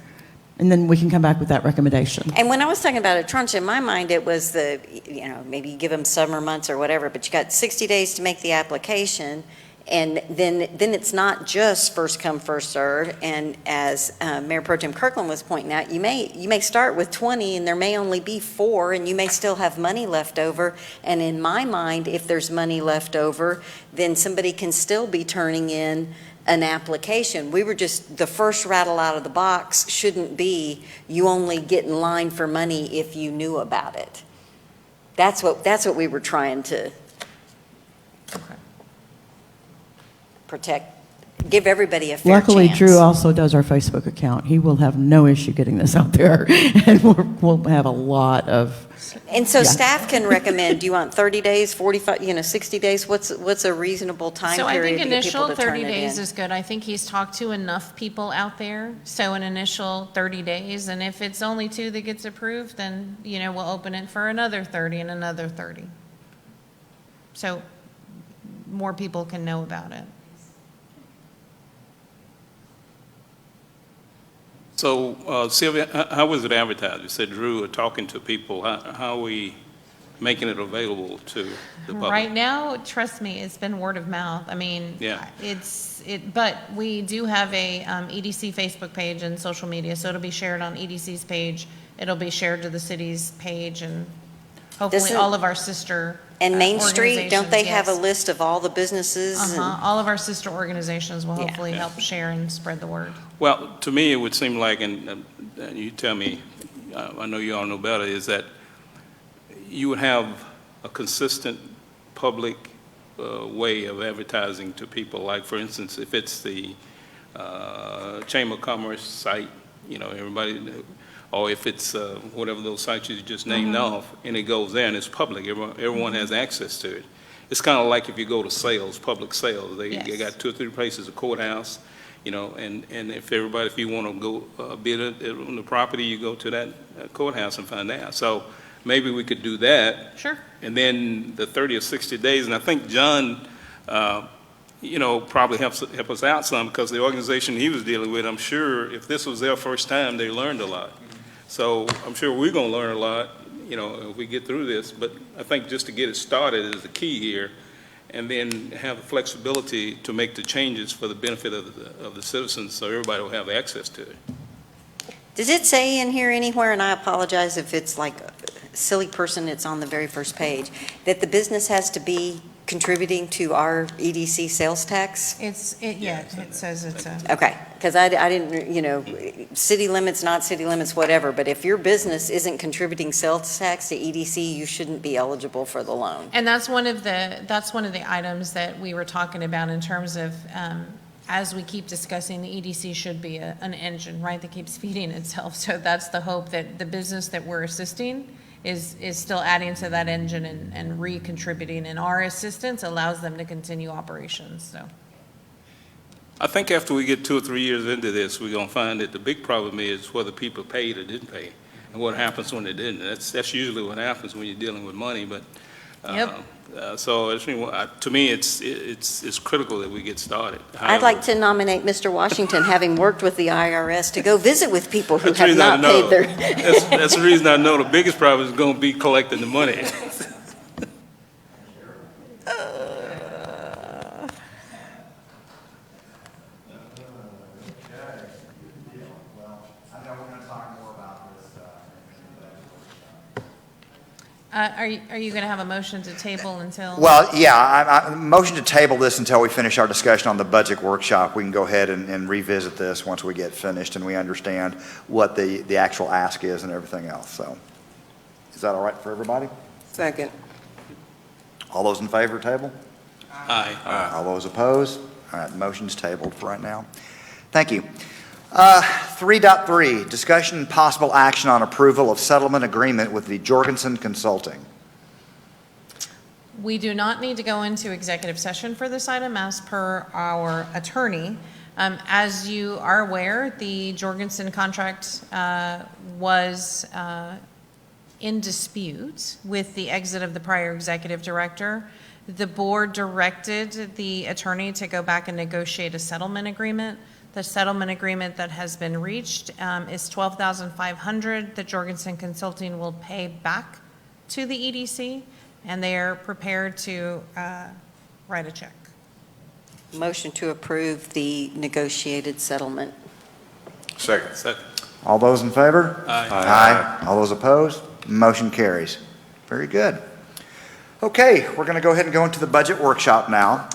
And then we can come back with that recommendation. And when I was talking about a tranche, in my mind, it was maybe you give them summer months or whatever, but you got 60 days to make the application, and then it's not just first come, first serve. And as Mayor Pro Tem Kirkland was pointing out, you may start with 20, and there may only be 4, and you may still have money left over. And in my mind, if there's money left over, then somebody can still be turning in an application. We were just, the first rattle out of the box shouldn't be, you only get in line for money if you knew about it. That's what we were trying to protect, give everybody a fair Luckily, chance. Drew also does our Facebook account. He will have no issue getting this out there, and we'll have a lot of. And so Yeah. staff can recommend, do you want 30 days, 45, 60 days? What's a reasonable time So I period think to get people initial to turn 30 it days in? is good. I think he's talked to enough people out there, so an initial 30 days, and if it's only 2 that gets approved, then, we'll open it for another 30 and another 30. So more people can know about it. So Sylvia, how was it advertised? You said Drew are talking to people. How are we making it available to the public? Right now, trust me, it's been word of mouth. I mean, Yeah. but we do have a EDC Facebook page and social media, so it'll be shared on EDC's page. It'll be shared to the city's page, and hopefully Doesn't- all of our sister And Main Street, don't they have a organizations, list of all the businesses? yes. All of our sister organizations will Yeah. hopefully Yeah. help share and spread the word. Well, to me, it would seem like, and you tell me, I know you all know better, is that you would have a consistent public way of advertising to people. Like, for instance, if it's the Chamber of Commerce site, everybody, or if it's whatever those sites you just named off, and it goes there and it's public, everyone has access to it. It's kind of like if you go to sales, public sales, they Yes. got 2 or 3 places, a courthouse, and if you want to go bid on the property, you go to that courthouse and find out. So maybe we could do that. Sure. And then the 30 or 60 days, and I think John, probably help us out some, because the organization he was dealing with, I'm sure if this was their first time, they learned a lot. So I'm sure we're going to learn a lot, if we get through this. But I think just to get it started is the key here. and then have the flexibility to make the changes for the benefit of the citizens, so everybody will have access to it. Does it say in here anywhere, and I apologize if it's like a silly person, it's on the very first page, that the business has to be contributing to our EDC sales tax? It says it's a. Okay, because I didn't, city limits, not city limits, whatever, but if your business isn't contributing sales tax to EDC, you shouldn't be eligible for the loan. And that's one of the items that we were talking about in terms of, as we keep discussing, the EDC should be an engine, right, that keeps feeding itself. So that's the hope, that the business that we're assisting is still adding to that engine and re-contributing, and our assistance allows them to continue operations, so. I think after we get 2 or 3 years into this, we're going to find that the big problem is whether people paid or didn't pay, and what happens when they didn't. That's usually what happens when you're dealing with money, but Yep. so to me, it's critical that we get started. I'd like to nominate Mr. Washington, having worked with the IRS, to go visit with people who That's the have reason I not know. paid their... That's the reason I know the biggest problem is going to be collecting the money. Are you going to have a motion to table until? Well, yeah, I motion to table this until we finish our discussion on the budget workshop. We can go ahead and revisit this once we get finished and we understand what the actual ask is and everything else. So is that all right for everybody? Second. All those in favor, table? Aye. All those opposed? All right, motion's tabled for right now. Thank you. 3.3, discussion and possible action on approval of settlement agreement with the Jorgensen Consulting. We do not need to go into executive session for this item as per our attorney. As you are aware, the Jorgensen contract was in dispute with the exit of the prior executive director. The board directed the attorney to go back and negotiate a settlement agreement. The settlement agreement that has been reached is $12,500 that Jorgensen Consulting will pay back to the EDC, and they are prepared to write a check. Motion to approve the negotiated settlement. Second. All those in favor? Aye. Aye. All those opposed? Motion carries. Very good. Okay, we're going to go ahead and go into the budget workshop now.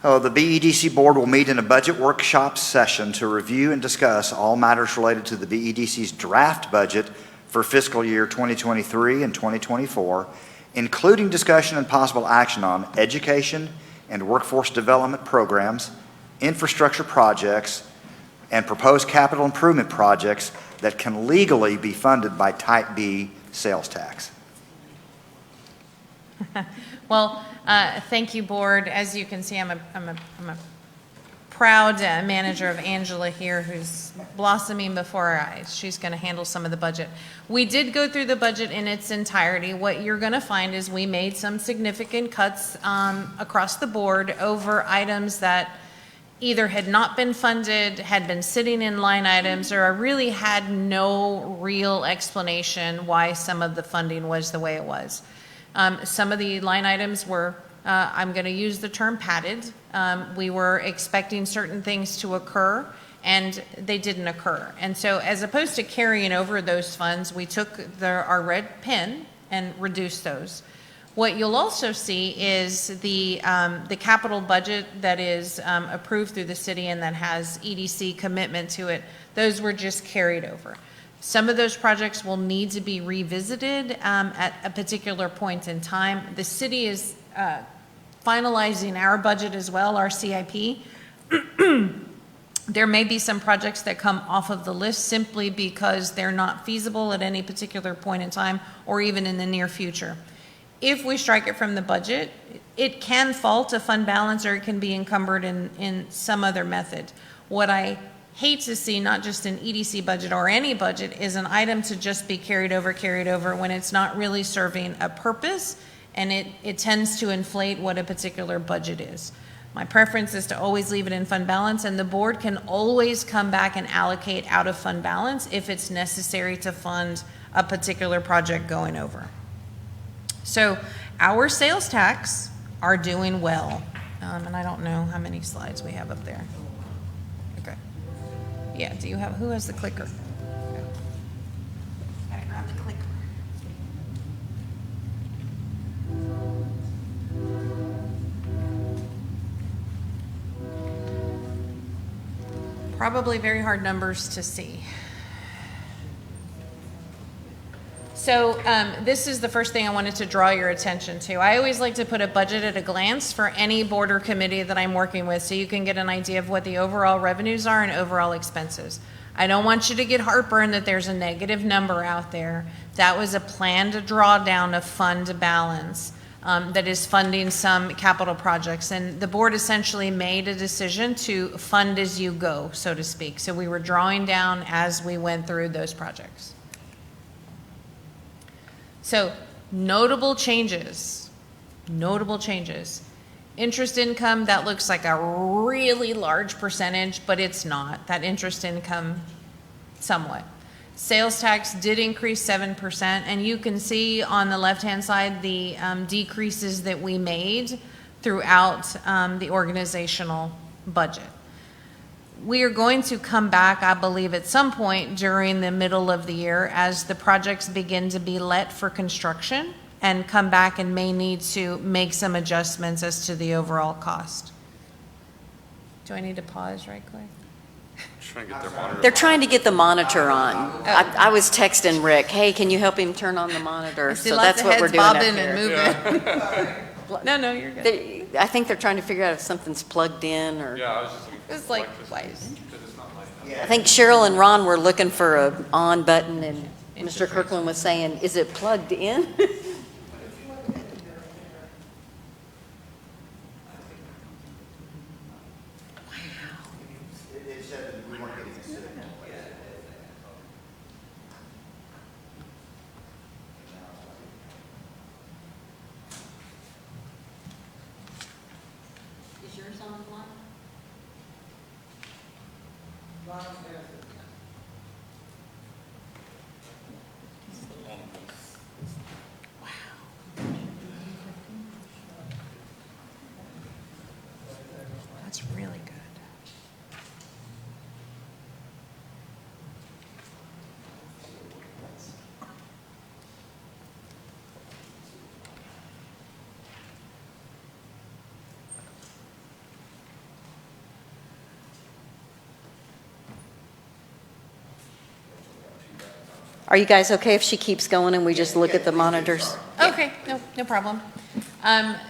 The BEDC board will meet in a budget workshop session to review and discuss all matters related to the BEDC's draft budget for fiscal year 2023 and 2024, including discussion and possible action on education and workforce development programs, infrastructure projects, and proposed capital improvement projects that can legally be funded by Type B sales tax. Well, thank you, board. As you can see, I'm a proud manager of Angela here, who's blossoming before our eyes. She's going to handle some of the budget. We did go through the budget in its entirety. What you're going to find is we made some significant cuts across the board over items that either had not been funded, had been sitting in line items, or really had no real explanation why some of the funding was the way it was. Some of the line items were, I'm going to use the term padded. We were expecting certain things to occur, and they didn't occur. And so as opposed to carrying over those funds, we took our red pen and reduced those. What you'll also see is the capital budget that is approved through the city and that has EDC commitment to it. Those were just carried over. Some of those projects will need to be revisited at a particular point in time. The city is finalizing our budget as well, our CIP. There may be some projects that come off of the list simply because they're not feasible at any particular point in time or even in the near future. If we strike it from the budget, it can fall to fund balance or it can be encumbered in some other method. What I hate to see, not just an EDC budget or any budget, is an item to just be carried over when it's not really serving a purpose, and it tends to inflate what a particular budget is. My preference is to always leave it in fund balance, and the board can always come back and allocate out of fund balance if it's necessary to fund a particular project going over. So our sales tax are doing well. And I don't know how many slides we have up there. Okay. Yeah, do you have, who has the clicker? Gotta grab the clicker. Probably very hard numbers to see. So this is the first thing I wanted to draw your attention to. I always like to put a budget at a glance for any board or committee that I'm working with so you can get an idea of what the overall revenues are and overall expenses. I don't want you to get heartburn that there's a negative number out there. That was a planned drawdown of fund balance that is funding some capital projects. And the board essentially made a decision to fund as you go, so to speak. So we were drawing down as we went through those projects. So notable changes. Interest income, that looks like a really large percentage, but it's not. That interest income, somewhat. Sales tax did increase 7%, and you can see on the left-hand side the decreases that we made throughout the organizational budget. We are going to come back, I believe, at some point during the middle of the year as the projects begin to be let for construction and come back and may need to make some adjustments as to the overall cost. Do I need to pause right quick? Trying to get their monitor. They're trying to get the monitor on. I was texting Rick, hey, can you help him turn on the monitor? See So lots that's of what we're heads doing up bobbing here. and moving. No, you're good. I think they're trying to figure out if something's plugged in or. Yeah, I was just looking. It's like twice. I think Cheryl and Ron were looking for a on button and Mr. Kirkland was saying, is it plugged in? Is yours online? That's really good. Are you guys okay if she keeps going and we just look at the monitors? Okay, no problem.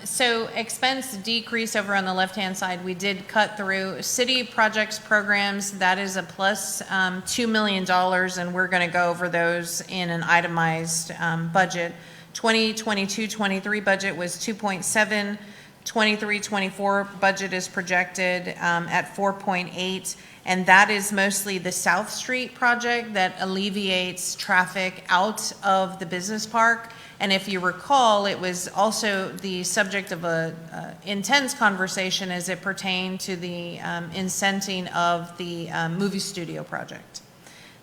So expense decrease over on the left-hand side, we did cut through city projects programs. That is a plus $2 million, and we're going to go over those in an itemized budget. 2022-23 budget was 2.7. 23-24 budget is projected at 4.8, and that is mostly the South Street project that alleviates traffic out of the business park. And if you recall, it was also the subject of a intense conversation as it pertained to the incenting of the movie studio project.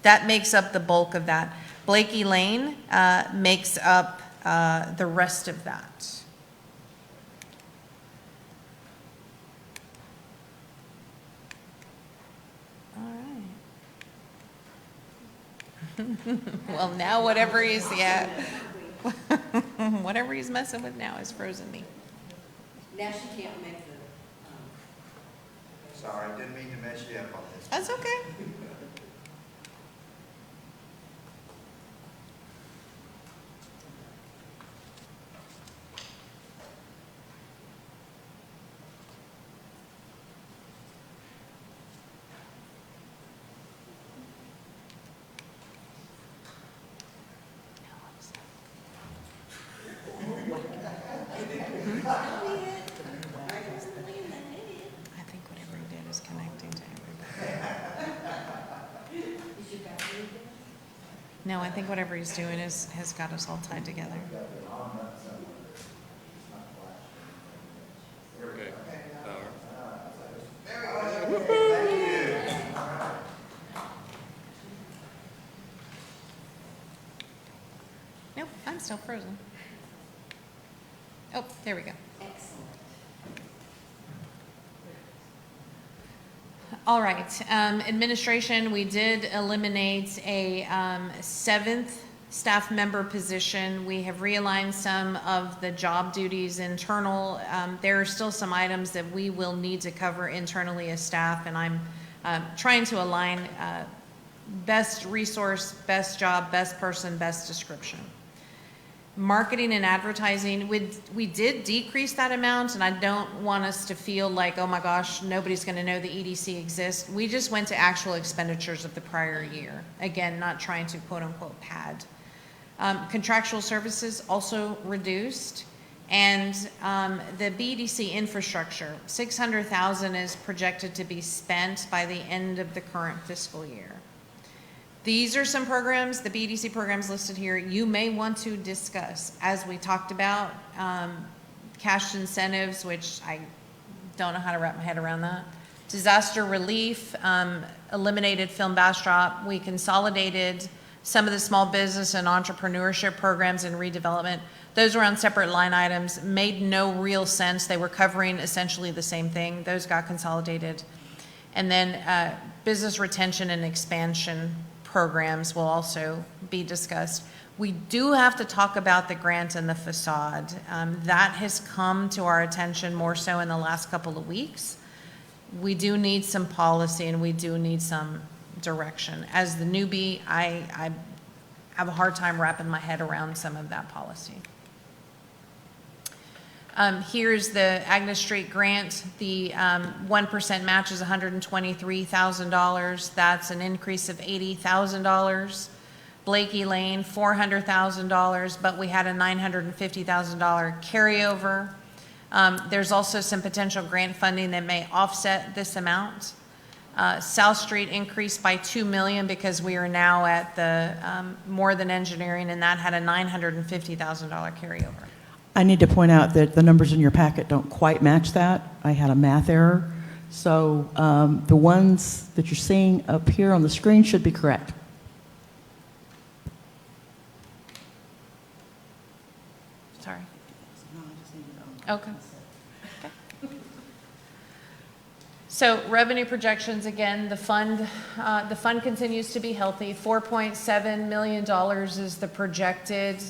That makes up the bulk of that. Blakey Lane makes up the rest of that. Well, now whatever he's, whatever he's messing with now is frozen me. Now she can't make the. Sorry, didn't mean to mess you up on this. That's okay. I think whatever he did is connecting to everybody. No, I think whatever he's doing has got us all tied together. Okay. Nope, I'm still frozen. Oh, there we go. All right, administration, we did eliminate a seventh staff member position. We have realigned some of the job duties internal. There are still some items that we will need to cover internally as staff, and I'm trying to align best resource, best job, best person, best description. Marketing and advertising, we did decrease that amount, and I don't want us to feel like, oh my gosh, nobody's going to know the EDC exists. We just went to actual expenditures of the prior year. Again, not trying to quote unquote pad. Contractual services also reduced, and the BEDC infrastructure, $600,000 is projected to be spent by the end of the current fiscal year. These are some programs, the BEDC programs listed here, you may want to discuss. As we talked about, cash incentives, which I don't know how to wrap my head around that. Disaster relief, eliminated film Bastrop. We consolidated some of the small business and entrepreneurship programs and redevelopment. Those were on separate line items, made no real sense. They were covering essentially the same thing. Those got consolidated. And then business retention and expansion programs will also be discussed. We do have to talk about the grant and the facade. That has come to our attention more so in the last couple of weeks. We do need some policy and we do need some direction. As the newbie, I have a hard time wrapping my head around some of that policy. Here's the Agnes Street grant. The 1% match is $123,000. That's an increase of $80,000. Blakey Lane, $400,000, but we had a $950,000 carryover. There's also some potential grant funding that may offset this amount. South Street increased by $2 million because we are now at the more than engineering, and that had a $950,000 carryover. I need to point out that the numbers in your packet don't quite match that. I had a math error. So the ones that you're seeing up here on the screen should be correct. Sorry. Okay. So revenue projections, again, the fund continues to be healthy. $4.7 million is the projected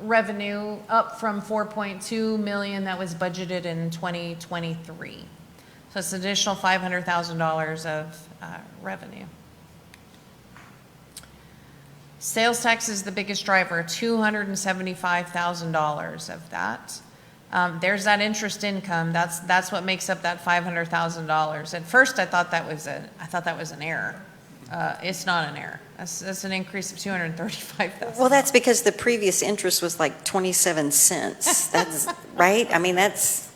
revenue, up from $4.2 million that was budgeted in 2023. So it's an additional $500,000 of revenue. Sales tax is the biggest driver, $275,000 of that. There's that interest income. That's what makes up that $500,000. At first, I thought that was an error. It's not an error. That's an increase of $235,000. Well, that's because the previous interest was like 27 cents. That's right. I mean, that's.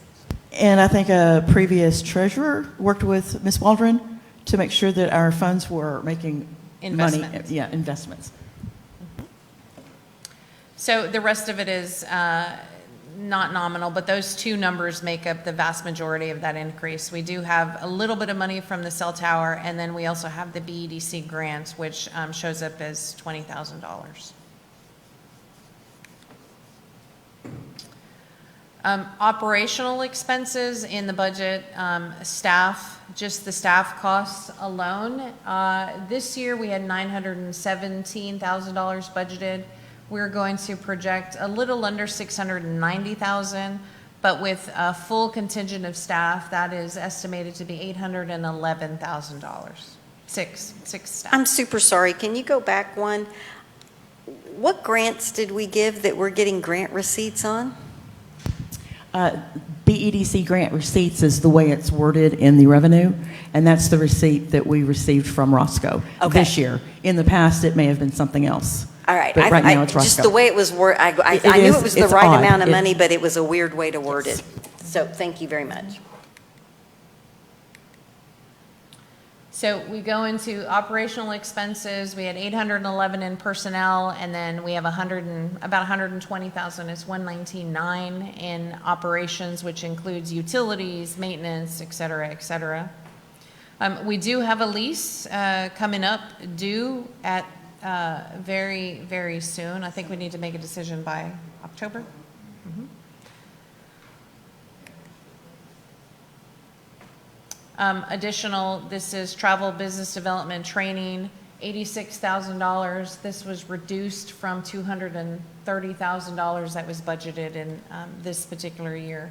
And I think a previous treasurer worked with Ms. Waldron to make sure that our funds were making Investments. money. Yeah, investments. So the rest of it is not nominal, but those two numbers make up the vast majority of that increase. We do have a little bit of money from the cell tower, and then we also have the BEDC grant, which shows up as $20,000. Operational expenses in the budget, staff, just the staff costs alone. This year we had $917,000 budgeted. We're going to project a little under $690,000, but with a full contingent of staff, that is estimated to be $811,000. Six staff. I'm super sorry. Can you go back one? What grants did we give that we're getting grant receipts on? BEDC grant receipts is the way it's worded in the revenue, and that's the receipt that we received from Roscoe this year. In the past, it may have been something else. All right. But right now it's just Roscoe. the way it was worded, I knew it was the right amount of money, but it was a weird way to word it. So thank you very much. So we go into operational expenses. We had 811 in personnel, and then we have about 120,000 is 119.9 in operations, which includes utilities, maintenance, et cetera, et cetera. We do have a lease coming up due at very, very soon. I think we need to make a decision by October. Additional, this is travel, business development, training, $86,000. This was reduced from $230,000 that was budgeted in this particular year.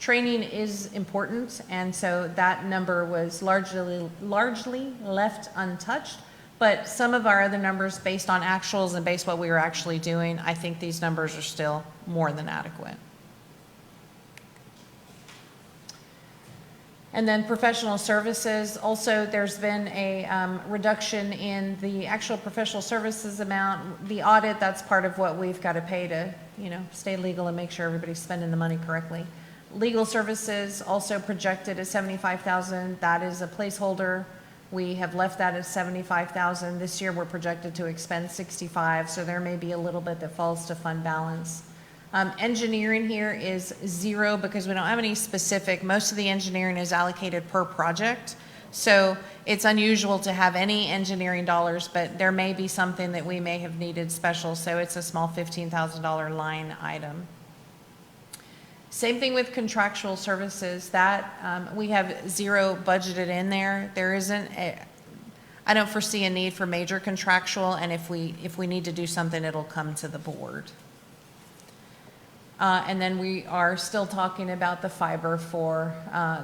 Training is important, and so that number was largely left untouched. But some of our other numbers, based on actuals and based what we were actually doing, I think these numbers are still more than adequate. And then professional services, also there's been a reduction in the actual professional services amount. The audit, that's part of what we've got to pay to, stay legal and make sure everybody's spending the money correctly. Legal services also projected at $75,000. That is a placeholder. We have left that at $75,000. This year we're projected to expend $65,000, so there may be a little bit that falls to fund balance. Engineering here is 0 because we don't have any specific. Most of the engineering is allocated per project. So it's unusual to have any engineering dollars, but there may be something that we may have needed special. So it's a small $15,000 line item. Same thing with contractual services. That we have 0 budgeted in there. There isn't I don't foresee a need for major contractual, and if we need to do something, it'll come to the board. And then we are still talking about the fiber for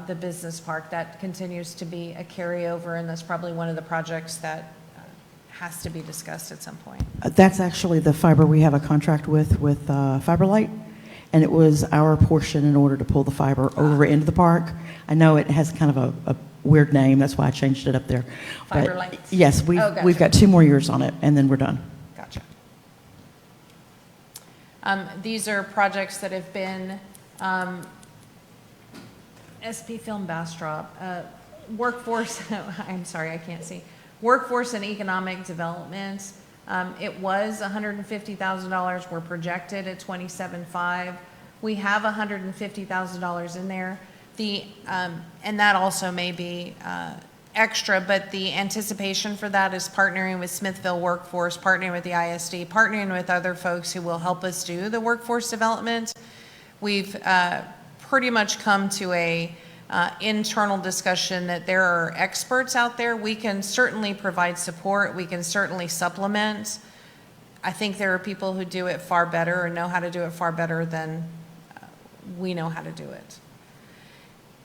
the business park. That continues to be a carryover, and that's probably one of the projects that has to be discussed at some point. That's actually the fiber we have a contract with FiberLight, and it was our portion in order to pull the fiber over into the park. I know it has kind of a weird name, that's why I changed it up there. FiberLight? Yes, Gotcha. we've got 2 more years on it, and then we're done. Gotcha. These are projects that have been SP Film Bastrop, workforce, I'm sorry, I can't see. Workforce and economic development. It was $150,000. We're projected at $27,500. We have $150,000 in there. And that also may be extra, but the anticipation for that is partnering with Smithville Workforce, partnering with the ISD, partnering with other folks who will help us do the workforce development. We've pretty much come to a internal discussion that there are experts out there. We can certainly provide support. We can certainly supplement. I think there are people who do it far better or know how to do it far better than we know how to do it.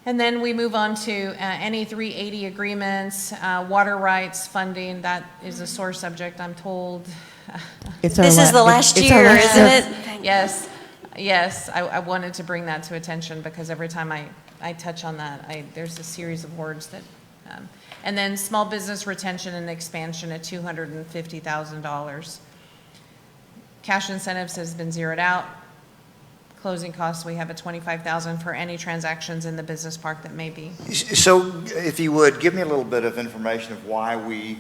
And then we move on to any 380 agreements, water rights funding. That is a sore subject, I'm told. This is the last year, isn't it? Yes, yes. I wanted to bring that to attention because every time I touch on that, there's a series of words that. And then small business retention and expansion at $250,000. Cash incentives has been zeroed out. Closing costs, we have a $25,000 for any transactions in the business park that may be. So if you would, give me a little bit of information of why we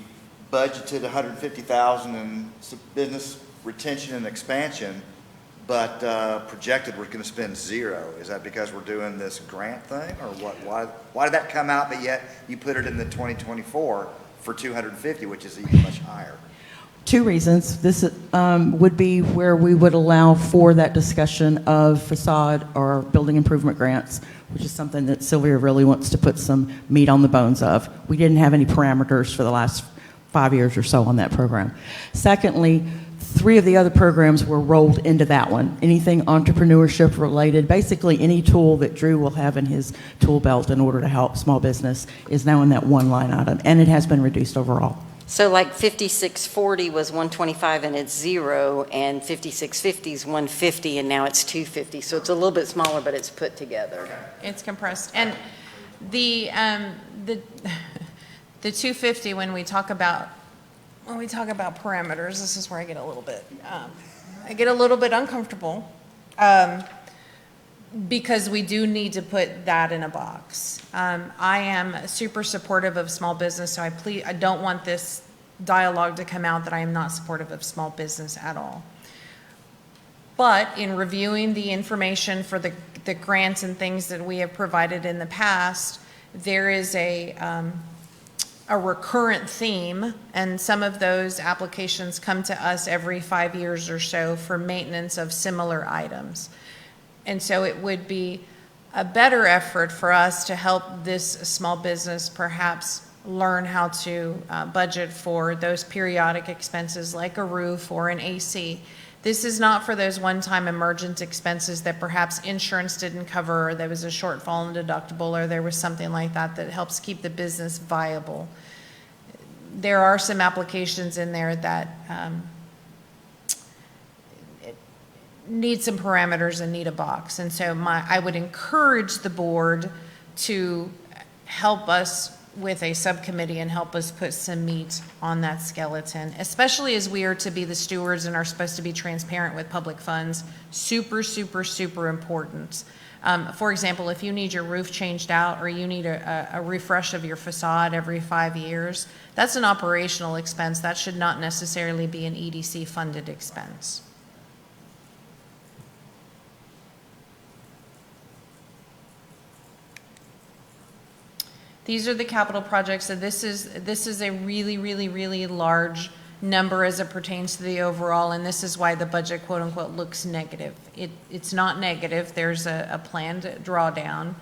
budgeted $150,000 in business retention and expansion, but projected we're going to spend 0. Is that because we're doing this grant thing, or what? Why did that come out, but yet you put it in the 2024 for $250,000, which is even much higher? 2 reasons. This would be where we would allow for that discussion of facade or building improvement grants, which is something that Sylvia really wants to put some meat on the bones of. We didn't have any parameters for the last 5 years or so on that program. Secondly, 3 of the other programs were rolled into that one. Anything entrepreneurship related, basically any tool that Drew will have in his tool belt in order to help small business is now in that one line item, and it has been reduced overall. So like 5640 was 125 and it's 0, and 5650 is 150 and now it's 250. So it's a little bit smaller, but it's put together. It's compressed. And the 250, when we talk about parameters, this is where I get a little bit uncomfortable. Because we do need to put that in a box. I am super supportive of small business, so I don't want this dialogue to come out that I am not supportive of small business at all. But in reviewing the information for the grants and things that we have provided in the past, there is a recurrent theme, and some of those applications come to us every 5 years or so for maintenance of similar items. And so it would be a better effort for us to help this small business perhaps learn how to budget for those periodic expenses like a roof or an AC. This is not for those one-time emergent expenses that perhaps insurance didn't cover, or there was a shortfall in deductible, or there was something like that that helps keep the business viable. There are some applications in there that need some parameters and need a box. And so I would encourage the board to help us with a subcommittee and help us put some meat on that skeleton, especially as we are to be the stewards and are supposed to be transparent with public funds. Super, super, super important. For example, if you need your roof changed out or you need a refresh of your facade every 5 years, that's an operational expense. That should not necessarily be an EDC funded expense. These are the capital projects. So this is a really, really, really large number as it pertains to the overall, and this is why the budget, quote unquote, looks negative. It's not negative. There's a planned drawdown.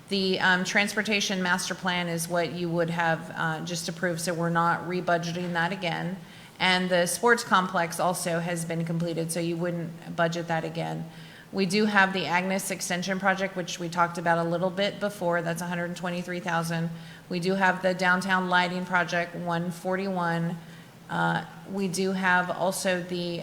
The transportation master plan is what you would have just approved, so we're not rebudgeting that again. And the sports complex also has been completed, so you wouldn't budget that again. We do have the Agnes Extension Project, which we talked about a little bit before. That's $123,000. We do have the Downtown Lighting Project, $141,000. We do have also the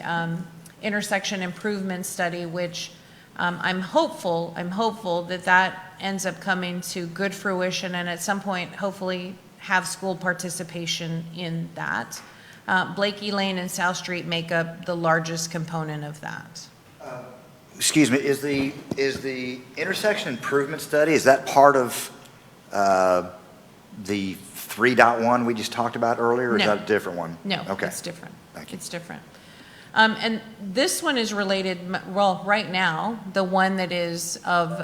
intersection improvement study, which I'm hopeful that ends up coming to good fruition, and at some point, hopefully, have school participation in that. Blakey Lane and South Street make up the largest component of that. Excuse me, is the intersection improvement study, is that part of the 3.1 we just talked about earlier, or is No. that a different one? No, Okay. it's different. Thank you. It's different. And this one is related, well, right now, the one that is of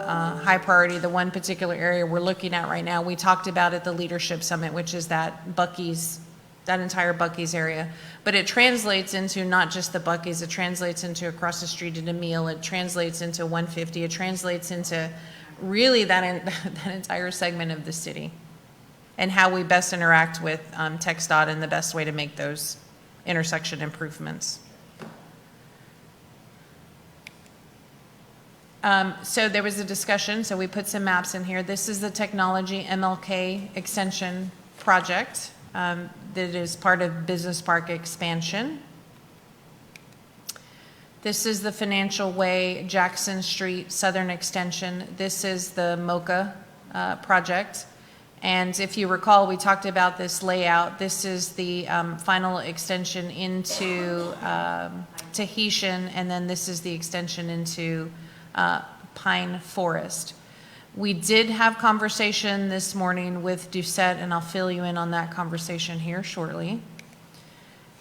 high priority, the one particular area we're looking at right now, we talked about at the Leadership Summit, which is that Buc-ee's, that entire Buc-ee's area. But it translates into not just the Buc-ee's, it translates into across the street at Emile, it translates into 150, it translates into really that entire segment of the city, and how we best interact with TxDOT and the best way to make those intersection improvements. So there was a discussion, so we put some maps in here. This is the technology MLK extension project that is part of Business Park expansion. This is the Financial Way Jackson Street Southern Extension. This is the MOCA project. And if you recall, we talked about this layout. This is the final extension into Tahitian, and then this is the extension into Pine Forest. We did have conversation this morning with Doucette, and I'll fill you in on that conversation here shortly.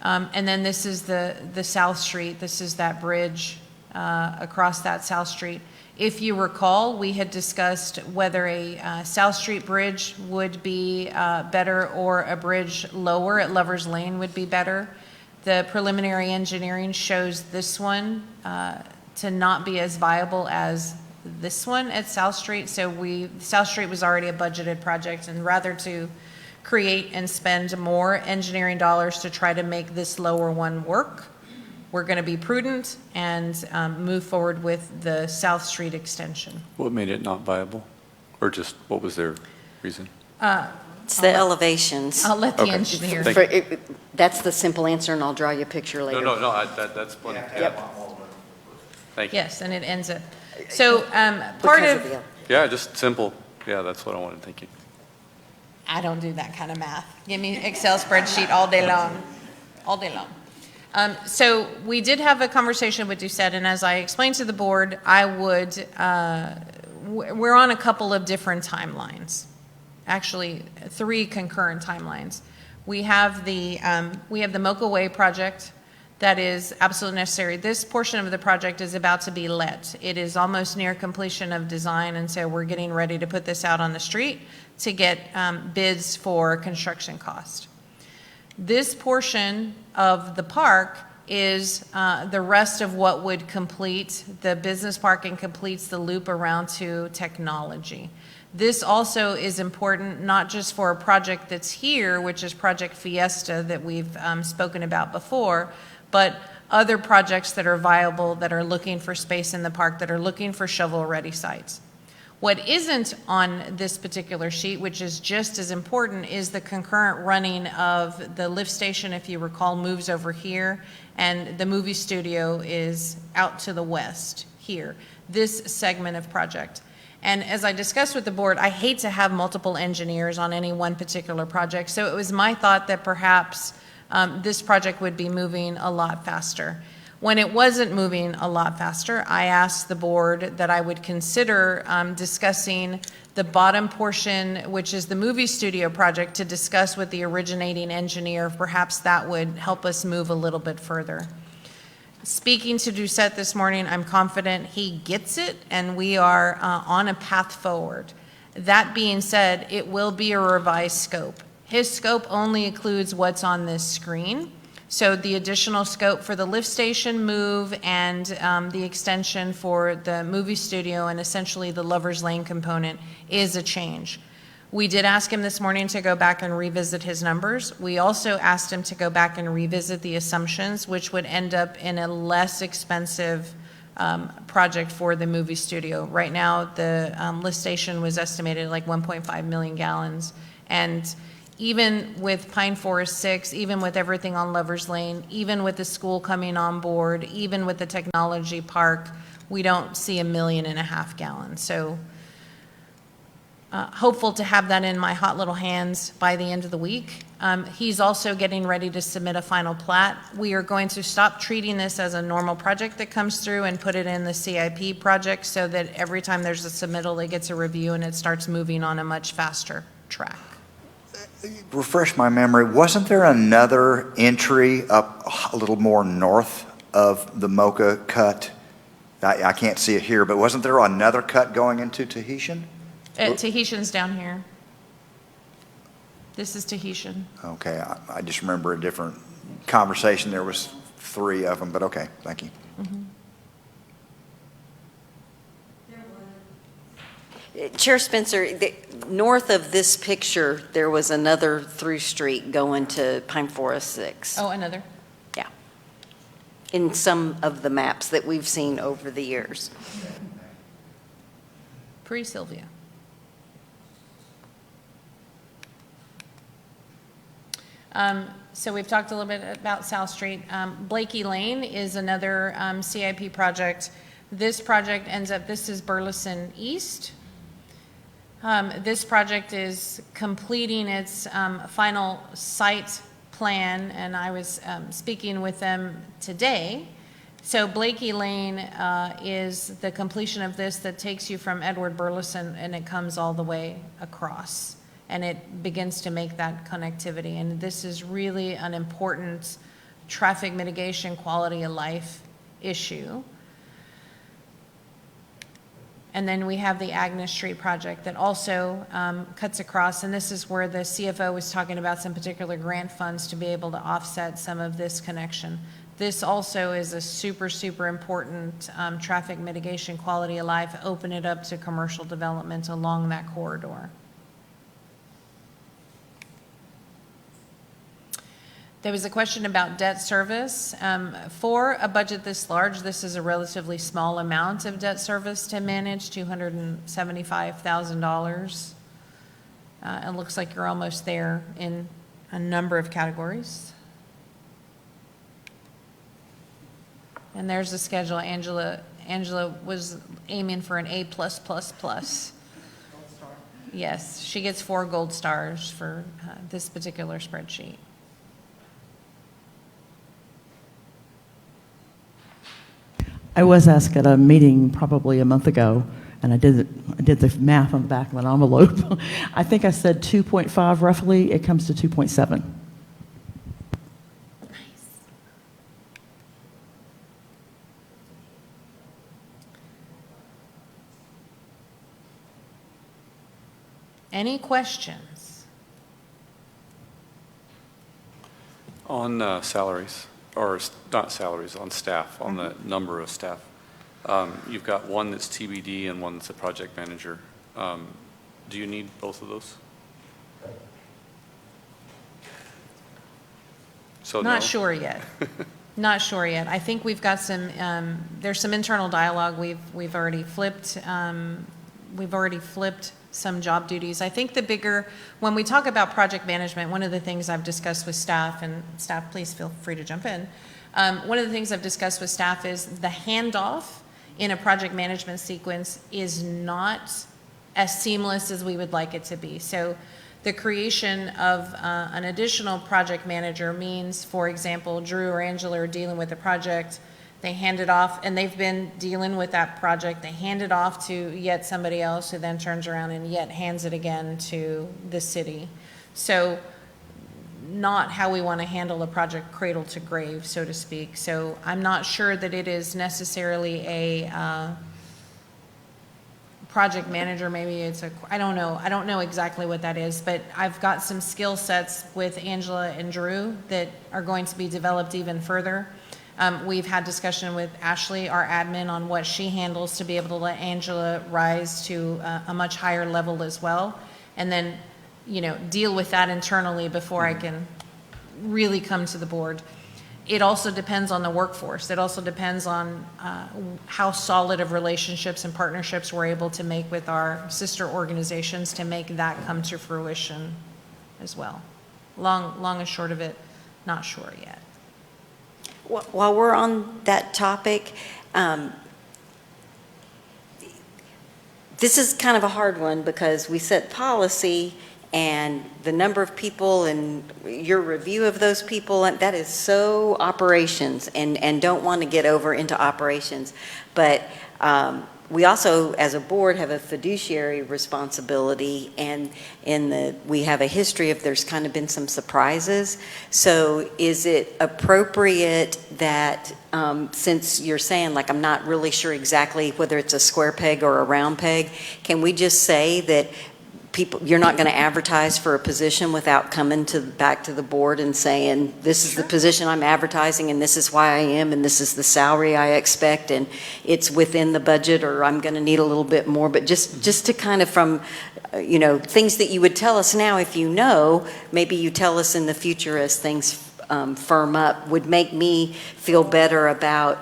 And then this is the South Street. This is that bridge across that South Street. If you recall, we had discussed whether a South Street bridge would be better or a bridge lower at Lover's Lane would be better. The preliminary engineering shows this one to not be as viable as this one at South Street. So South Street was already a budgeted project, and rather to create and spend more engineering dollars to try to make this lower one work, we're going to be prudent and move forward with the South Street extension. What made it not viable? Or just, what was their reason? It's the elevations. I'll let the Okay. engineer. Thank That's the simple answer, and I'll draw you a picture later. No, that's plenty. Thank you. Yes, and it ends up. So part Because of, the- Yeah, just simple. Yeah, that's what I wanted. Thank you. I don't do that kind of math. Give me Excel spreadsheet all day long, all day long. So we did have a conversation with Doucette, and as I explained to the board, we're on a couple of different timelines. Actually, 3 concurrent timelines. We have the MoCA Way project that is absolutely necessary. This portion of the project is about to be let. It is almost near completion of design, and so we're getting ready to put this out on the street to get bids for construction cost. This portion of the park is the rest of what would complete the business park and completes the loop around to technology. This also is important not just for a project that's here, which is Project Fiesta that we've spoken about before, but other projects that are viable, that are looking for space in the park, that are looking for shovel-ready sites. What isn't on this particular sheet, which is just as important, is the concurrent running of the lift station, if you recall, moves over here, and the movie studio is out to the west here, this segment of project. And as I discussed with the board, I hate to have multiple engineers on any one particular project, so it was my thought that perhaps this project would be moving a lot faster. When it wasn't moving a lot faster, I asked the board that I would consider discussing the bottom portion, which is the movie studio project, to discuss with the originating engineer. Perhaps that would help us move a little bit further. Speaking to Doucette this morning, I'm confident he gets it, and we are on a path forward. That being said, it will be a revised scope. His scope only includes what's on this screen. So the additional scope for the lift station move and the extension for the movie studio and essentially the Lover's Lane component is a change. We did ask him this morning to go back and revisit his numbers. We also asked him to go back and revisit the assumptions, which would end up in a less expensive project for the movie studio. Right now, the lift station was estimated like 1.5 million gallons. And even with Pine Forest 6, even with everything on Lover's Lane, even with the school coming on board, even with the technology park, we don't see 1.5 million gallons. So hopeful to have that in my hot little hands by the end of the week. He's also getting ready to submit a final plat. We are going to stop treating this as a normal project that comes through and put it in the CIP project so that every time there's a submittal, it gets a review and it starts moving on a much faster track. Refresh my memory, wasn't there another entry up a little more north of the Mocha cut? I can't see it here, but wasn't there another cut going into Tahitian? Tahitian's down here. This is Tahitian. Okay, I just remember a different conversation. There was 3 of them, but okay, thank you. Mm-hmm. Chair Spencer, north of this picture, there was another through street going to Pine Forest 6. Oh, another. Yeah. In some of the maps that we've seen over the years. Pre-Sylvia. So we've talked a little bit about South Street. Blakey Lane is another CIP project. This project ends up, this is Burleson East. This project is completing its final site plan, and I was speaking with them today. So Blakey Lane is the completion of this that takes you from Edward Burleson, and it comes all the way across, and it begins to make that connectivity. And this is really an important traffic mitigation, quality of life issue. And then we have the Agnes Street project that also cuts across, and this is where the CFO was talking about some particular grant funds to be able to offset some of this connection. This also is a super, super important traffic mitigation, quality of life, open it up to commercial development along that corridor. There was a question about debt service. For a budget this large, this is a relatively small amount of debt service to manage, $275,000. It looks like you're almost there in a number of categories. And there's the schedule. Angela was aiming for an A+++. Yes, she gets 4 gold stars for this particular spreadsheet. I was asked at a meeting probably a month ago, and I did the math on the back of an envelope. I think I said 2.5 roughly. It comes to 2.7. Any questions? On salaries, not salaries, on staff, on the number of staff. You've got one that's TBD and one that's a project manager. Do you need both of those? So Not no? sure yet. Not sure yet. I think we've got some, there's some internal dialogue. We've already flipped some job duties. I think when we talk about project management, one of the things I've discussed with staff, and staff, please feel free to jump in. One of the things I've discussed with staff is the handoff in a project management sequence is not as seamless as we would like it to be. So the creation of an additional project manager means, for example, Drew or Angela are dealing with a project, they hand it off, and they've been dealing with that project, they hand it off to yet somebody else who then turns around and yet hands it again to the city. So not how we want to handle a project cradle to grave, so to speak. So I'm not sure that it is necessarily a project manager, maybe it's I don't know exactly what that is, but I've got some skill sets with Angela and Drew that are going to be developed even further. We've had discussion with Ashley, our admin, on what she handles to be able to let Angela rise to a much higher level as well, and then, deal with that internally before I can really come to the board. It also depends on the workforce. It also depends on how solid of relationships and partnerships we're able to make with our sister organizations to make that come to fruition as well. Long and short of it, not sure yet. While we're on that topic, this is kind of a hard one because we set policy and the number of people and your review of those people, and that is so operations, and don't want to get over into operations. But we also, as a board, have a fiduciary responsibility, and we have a history of there's kind of been some surprises. So is it appropriate that, since you're saying, like, I'm not really sure exactly whether it's a square peg or a round peg, can we just say that you're not going to advertise for a position without coming back to the board and saying, this is the position I'm advertising, and this is why I am, and this is the salary I expect, and it's within the budget, or I'm going to need a little bit more. But just to kind of from, things that you would tell us now, if maybe you tell us in the future as things firm up, would make me feel better about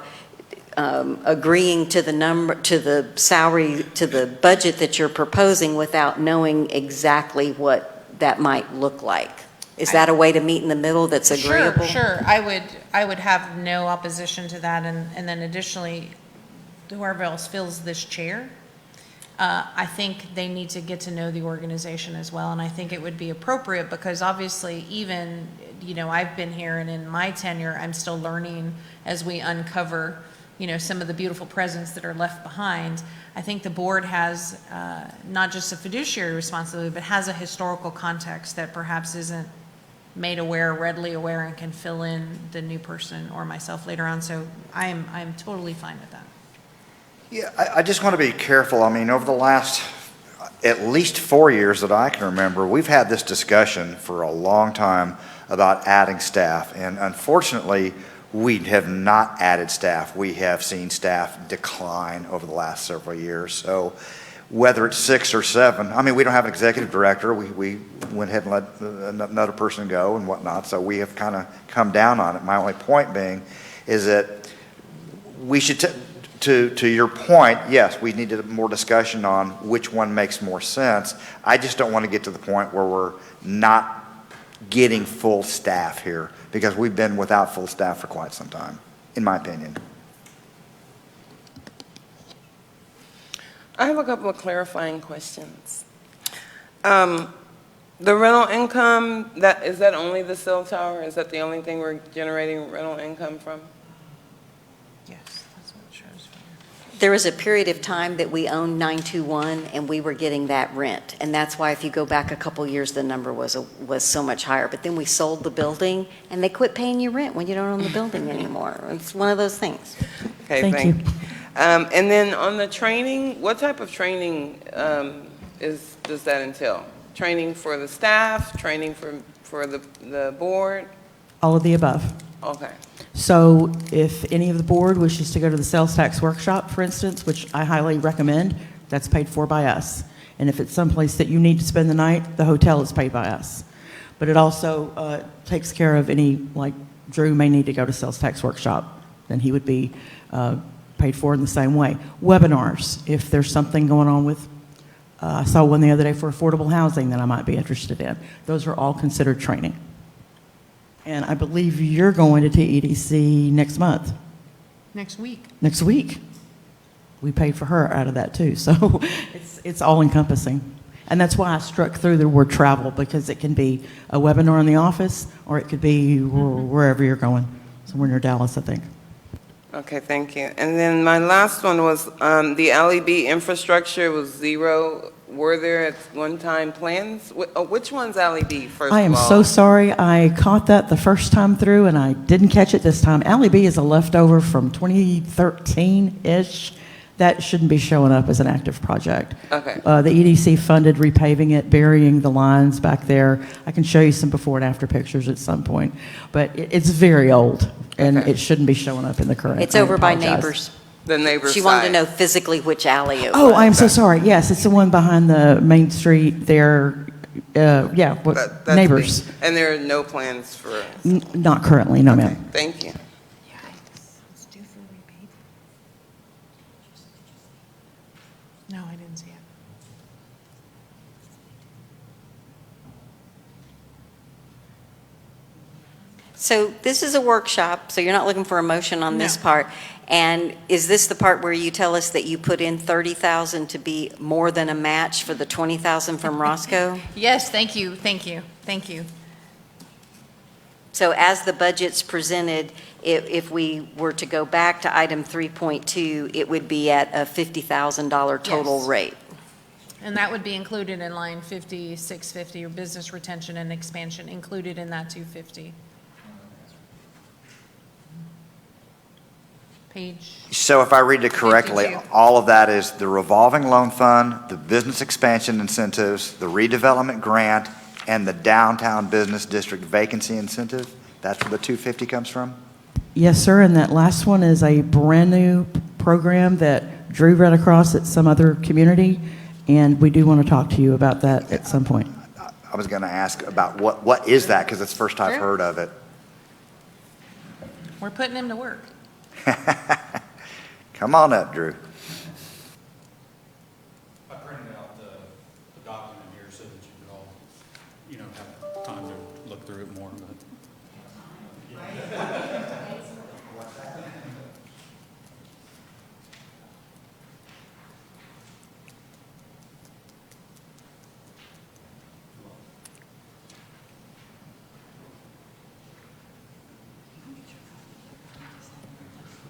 agreeing to the number, to the salary, to the budget that you're proposing without knowing exactly what that might look like. Is that a way to meet in the middle that's agreeable? Sure. I would have no opposition to that, and then additionally, whoever else fills this chair, I think they need to get to know the organization as well, and I think it would be appropriate because obviously even, I've been here, and in my tenure, I'm still learning as we uncover some of the beautiful presents that are left behind. I think the board has not just a fiduciary responsibility, but has a historical context that perhaps isn't made readily aware, and can fill in the new person or myself later on. So I'm totally fine with that. Yeah, I just want to be careful. I mean, over the last at least 4 years that I can remember, we've had this discussion for a long time about adding staff, and unfortunately, we have not added staff. We have seen staff decline over the last several years. So whether it's 6 or 7, I mean, we don't have an executive director. We went ahead and let another person go and whatnot. So we have kind of come down on it. My only point being is that we should, to your point, yes, we need more discussion on which one makes more sense. I just don't want to get to the point where we're not getting full staff here, because we've been without full staff for quite some time, in my opinion. I have a couple of clarifying questions. The rental income, is that only the cell tower? Is that the only thing we're generating rental income from? Yes, that's what it shows for you. There was a period of time that we owned 921 and we were getting that rent. And that's why if you go back a couple years, the number was so much higher. But then we sold the building and they quit paying you rent when you don't own the building anymore. It's one of those things. Okay, Thank you. And then on the training, what type of training does that entail? Training for the staff, training for the board? All of the above. Okay. So if any of the board wishes to go to the sales tax workshop, for instance, which I highly recommend, that's paid for by us. And if it's someplace that you need to spend the night, the hotel is paid by us. But it also takes care of any, like Drew may need to go to sales tax workshop, then he would be paid for in the same way. Webinars, if there's something going on with, I saw one the other day for affordable housing that I might be interested in. Those are all considered training. And I believe you're going to TEDC next month. Next week. Next week. We paid for her out of that too, so it's all encompassing. And that's why I struck through the word travel, because it can be a webinar in the office, or it could be wherever you're going, somewhere near Dallas, I think. Okay, thank you. And then my last one was the LEB infrastructure was zero. Were there at one time plans? Which one's LEB, first I am of all? so sorry. I caught that the first time through, and I didn't catch it this time. LEB is a leftover from 2013-ish. That shouldn't be showing up as an active project. Okay. The EDC funded repaving it, burying the lines back there. I can show you some before and after pictures at some point. But it's very old, and Okay. it shouldn't be showing up in the current. It's I over by apologize. Neighbors. The neighbor's She wanted to side. know physically which alley it was. Oh, I am so sorry. Yes, it's the one behind the Main Street there. That's Neighbors. me. And there are no plans for, Not currently, no, okay, ma'am. thank you. No, I didn't see it. So this is a workshop, so you're not looking for a motion on this No. part. And is this the part where you tell us that you put in 30,000 to be more than a match for the 20,000 from Roscoe? Yes, thank you, thank you, thank you. So as the budget's presented, if we were to go back to item 3.2, it would be at a $50,000 total Yes. rate. And that would be included in line 5650, or business retention and expansion, included in that 250. Page, So if I read it correctly, 52. all of that is the revolving loan fund, the business expansion incentives, the redevelopment grant, and the downtown business district vacancy incentive? That's where the 250 comes from? Yes, sir, and that last one is a brand-new program that Drew ran across at some other community, and we do want to talk to you about that at some point. I was going to ask about what is that, because it's the first I've Sure. heard of it. we're putting him to work. Come on up, Drew. I printed out the document here so that you could all, have time to look through it more, but.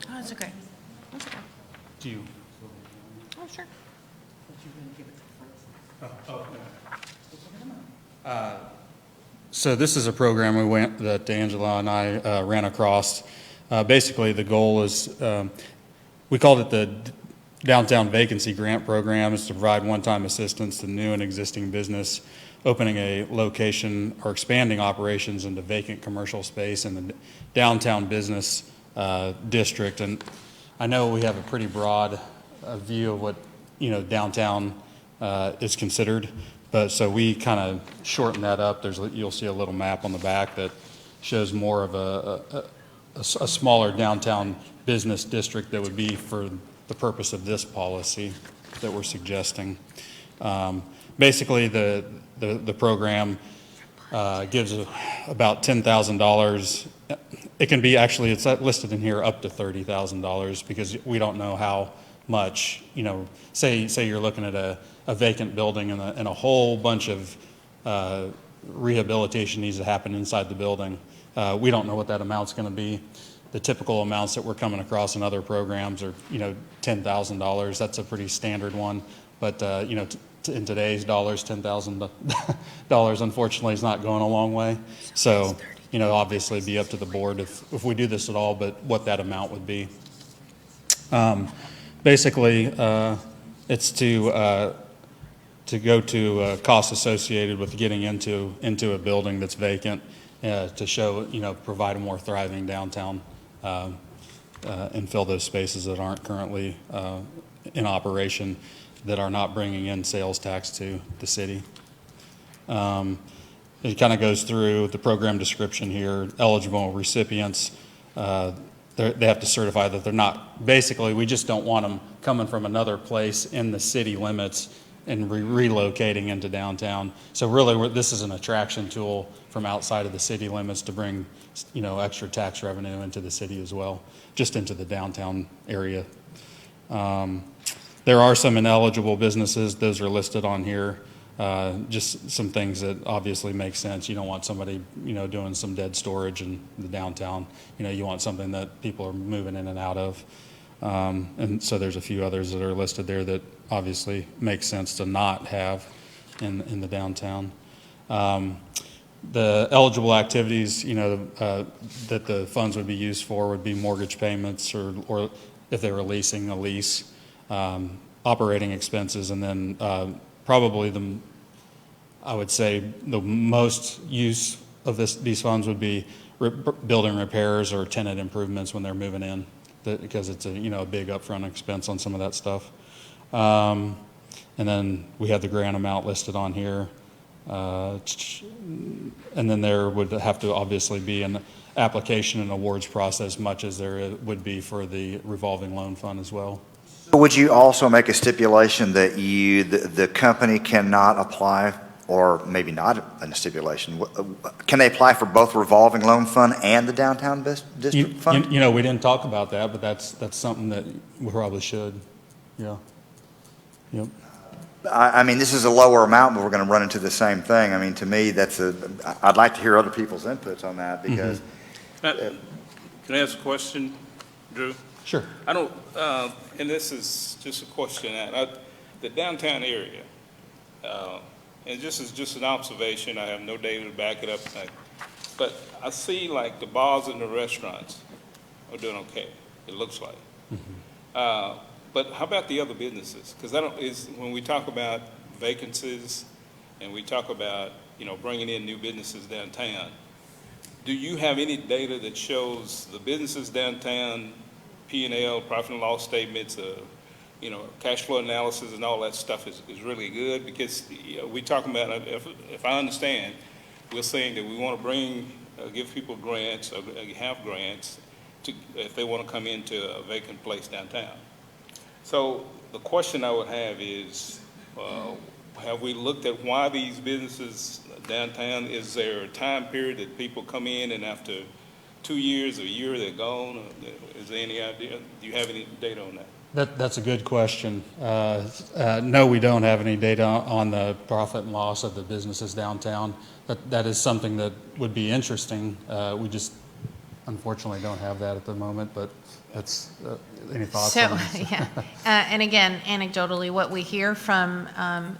Oh, that's okay. That's okay. Do you? Oh, sure. So this is a program that Angela and I ran across. Basically, the goal is, we called it the Downtown Vacancy Grant Program, is to provide one-time assistance to new and existing business opening a location or expanding operations into vacant commercial space in the downtown business district. And I know we have a pretty broad view of what, downtown is considered. But so we kind of shorten that up. You'll see a little map on the back that shows more of a smaller downtown business district that would be for the purpose of this policy that we're suggesting. Basically, the program gives about $10,000. It can be, actually, it's listed in here up to $30,000, because we don't know how much, say you're looking at a vacant building and a whole bunch of rehabilitation needs to happen inside the building. We don't know what that amount's going to be. The typical amounts that we're coming across in other programs are, $10,000. That's a pretty standard one. But, in today's dollars, $10,000 unfortunately is not going a long way. So, obviously it'd be up to the board if we do this at all, but what that amount would be. Basically, it's to go to costs associated with getting into a building that's vacant to show, provide a more thriving downtown and fill those spaces that aren't currently in operation, that are not bringing in sales tax to the city. It kind of goes through the program description here. Eligible recipients, they have to certify that they're not, basically, we just don't want them coming from another place in the city limits and relocating into downtown. So really, this is an attraction tool from outside of the city limits to bring, extra tax revenue into the city as well, just into the downtown area. There are some ineligible businesses. Those are listed on here. Just some things that obviously make sense. You don't want somebody, doing some dead storage in the downtown. You want something that people are moving in and out of. And so there's a few others that are listed there that obviously make sense to not have in the downtown. The eligible activities, that the funds would be used for would be mortgage payments or if they were leasing a lease, operating expenses, and then probably I would say the most use of these funds would be building repairs or tenant improvements when they're moving in, because it's a big upfront expense on some of that stuff. And then we have the grant amount listed on here. And then there would have to obviously be an application and awards process, much as there would be for the revolving loan fund as well. Would you also make a stipulation that the company cannot apply, or maybe not a stipulation, can they apply for both revolving loan fund and the downtown district fund? We didn't talk about that, but that's something that we probably should. Yeah. Yep. I mean, this is a lower amount, but we're going to run into the same thing. I mean, to me, I'd like to hear other people's inputs on that, because. Can I ask a question, Drew? Sure. I don't, and this is just a question, the downtown area, and this is just an observation, I have no data to back it up, but I see like the bars and the restaurants are doing okay, it looks like. Mm-hmm. But how about the other businesses? Because when we talk about vacancies and we talk about, bringing in new businesses downtown, do you have any data that shows the businesses downtown, P&L, profit and loss statements, cash flow analysis and all that stuff is really good? Because we talking about, if I understand, we're saying that we want to give people grants or have grants if they want to come into a vacant place downtown. So the question I would have is, have we looked at why these businesses downtown? Is there a time period that people come in and after 2 years or a year they're gone? Is there any idea? Do you have any data on that? That's a good question. No, we don't have any data on the profit and loss of the businesses downtown. That is something that would be interesting. We just unfortunately don't have that at the moment, but that's any thoughts on that? Yeah. And again, anecdotally, what we hear from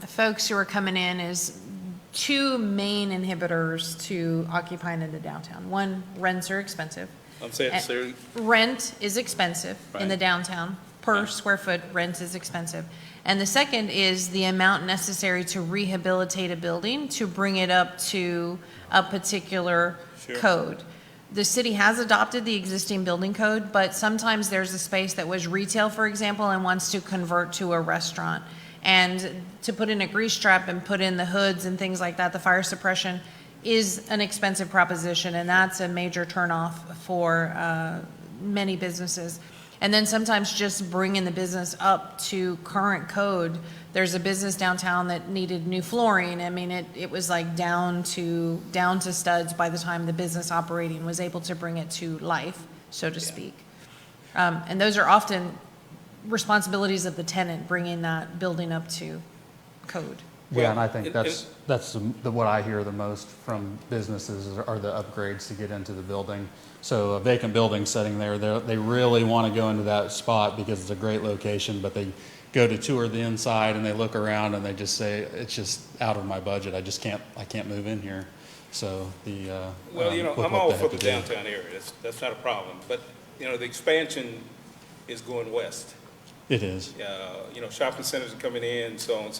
folks who are coming in is two main inhibitors to occupying in the downtown. One, rents are expensive. I'm saying, sir. Rent is expensive in the Right. downtown. Per square foot, rent is expensive. And the second is the amount necessary to rehabilitate a building to bring it up to a particular Sure. code. The city has adopted the existing building code, but sometimes there's a space that was retail, for example, and wants to convert to a restaurant. And to put in a grease trap and put in the hoods and things like that, the fire suppression is an expensive proposition, and that's a major turnoff for many businesses. And then sometimes just bringing the business up to current code. There's a business downtown that needed new flooring. I mean, it was like down to studs by the time the business operating was able to bring it to life, so to speak. And those are often responsibilities of the tenant, bringing that building up to code. Yeah, and I think that's what I hear the most from businesses are the upgrades to get into the building. So a vacant building sitting there, they really want to go into that spot because it's a great location, but they go to tour the inside and they look around and they just say, it's just out of my budget. I can't move in here. So I'm all for the downtown area. That's not a problem. But, the expansion is going west. It is. Shopping centers are coming in, so on.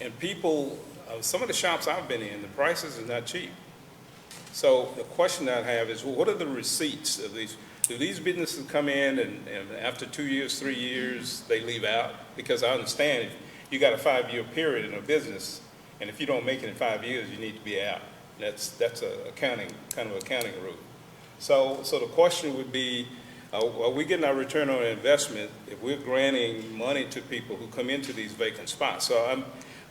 And people, some of the shops I've been in, the prices are not cheap. So the question I have is, what are the receipts of these? Do these businesses come in and after 2 years, 3 years, they leave out? Because I understand if you got a 5-year period in a business, and if you don't make it in 5 years, you need to be out. That's a kind of accounting rule. So the question would be, are we getting our return on investment if we're granting money to people who come into these vacant spots? So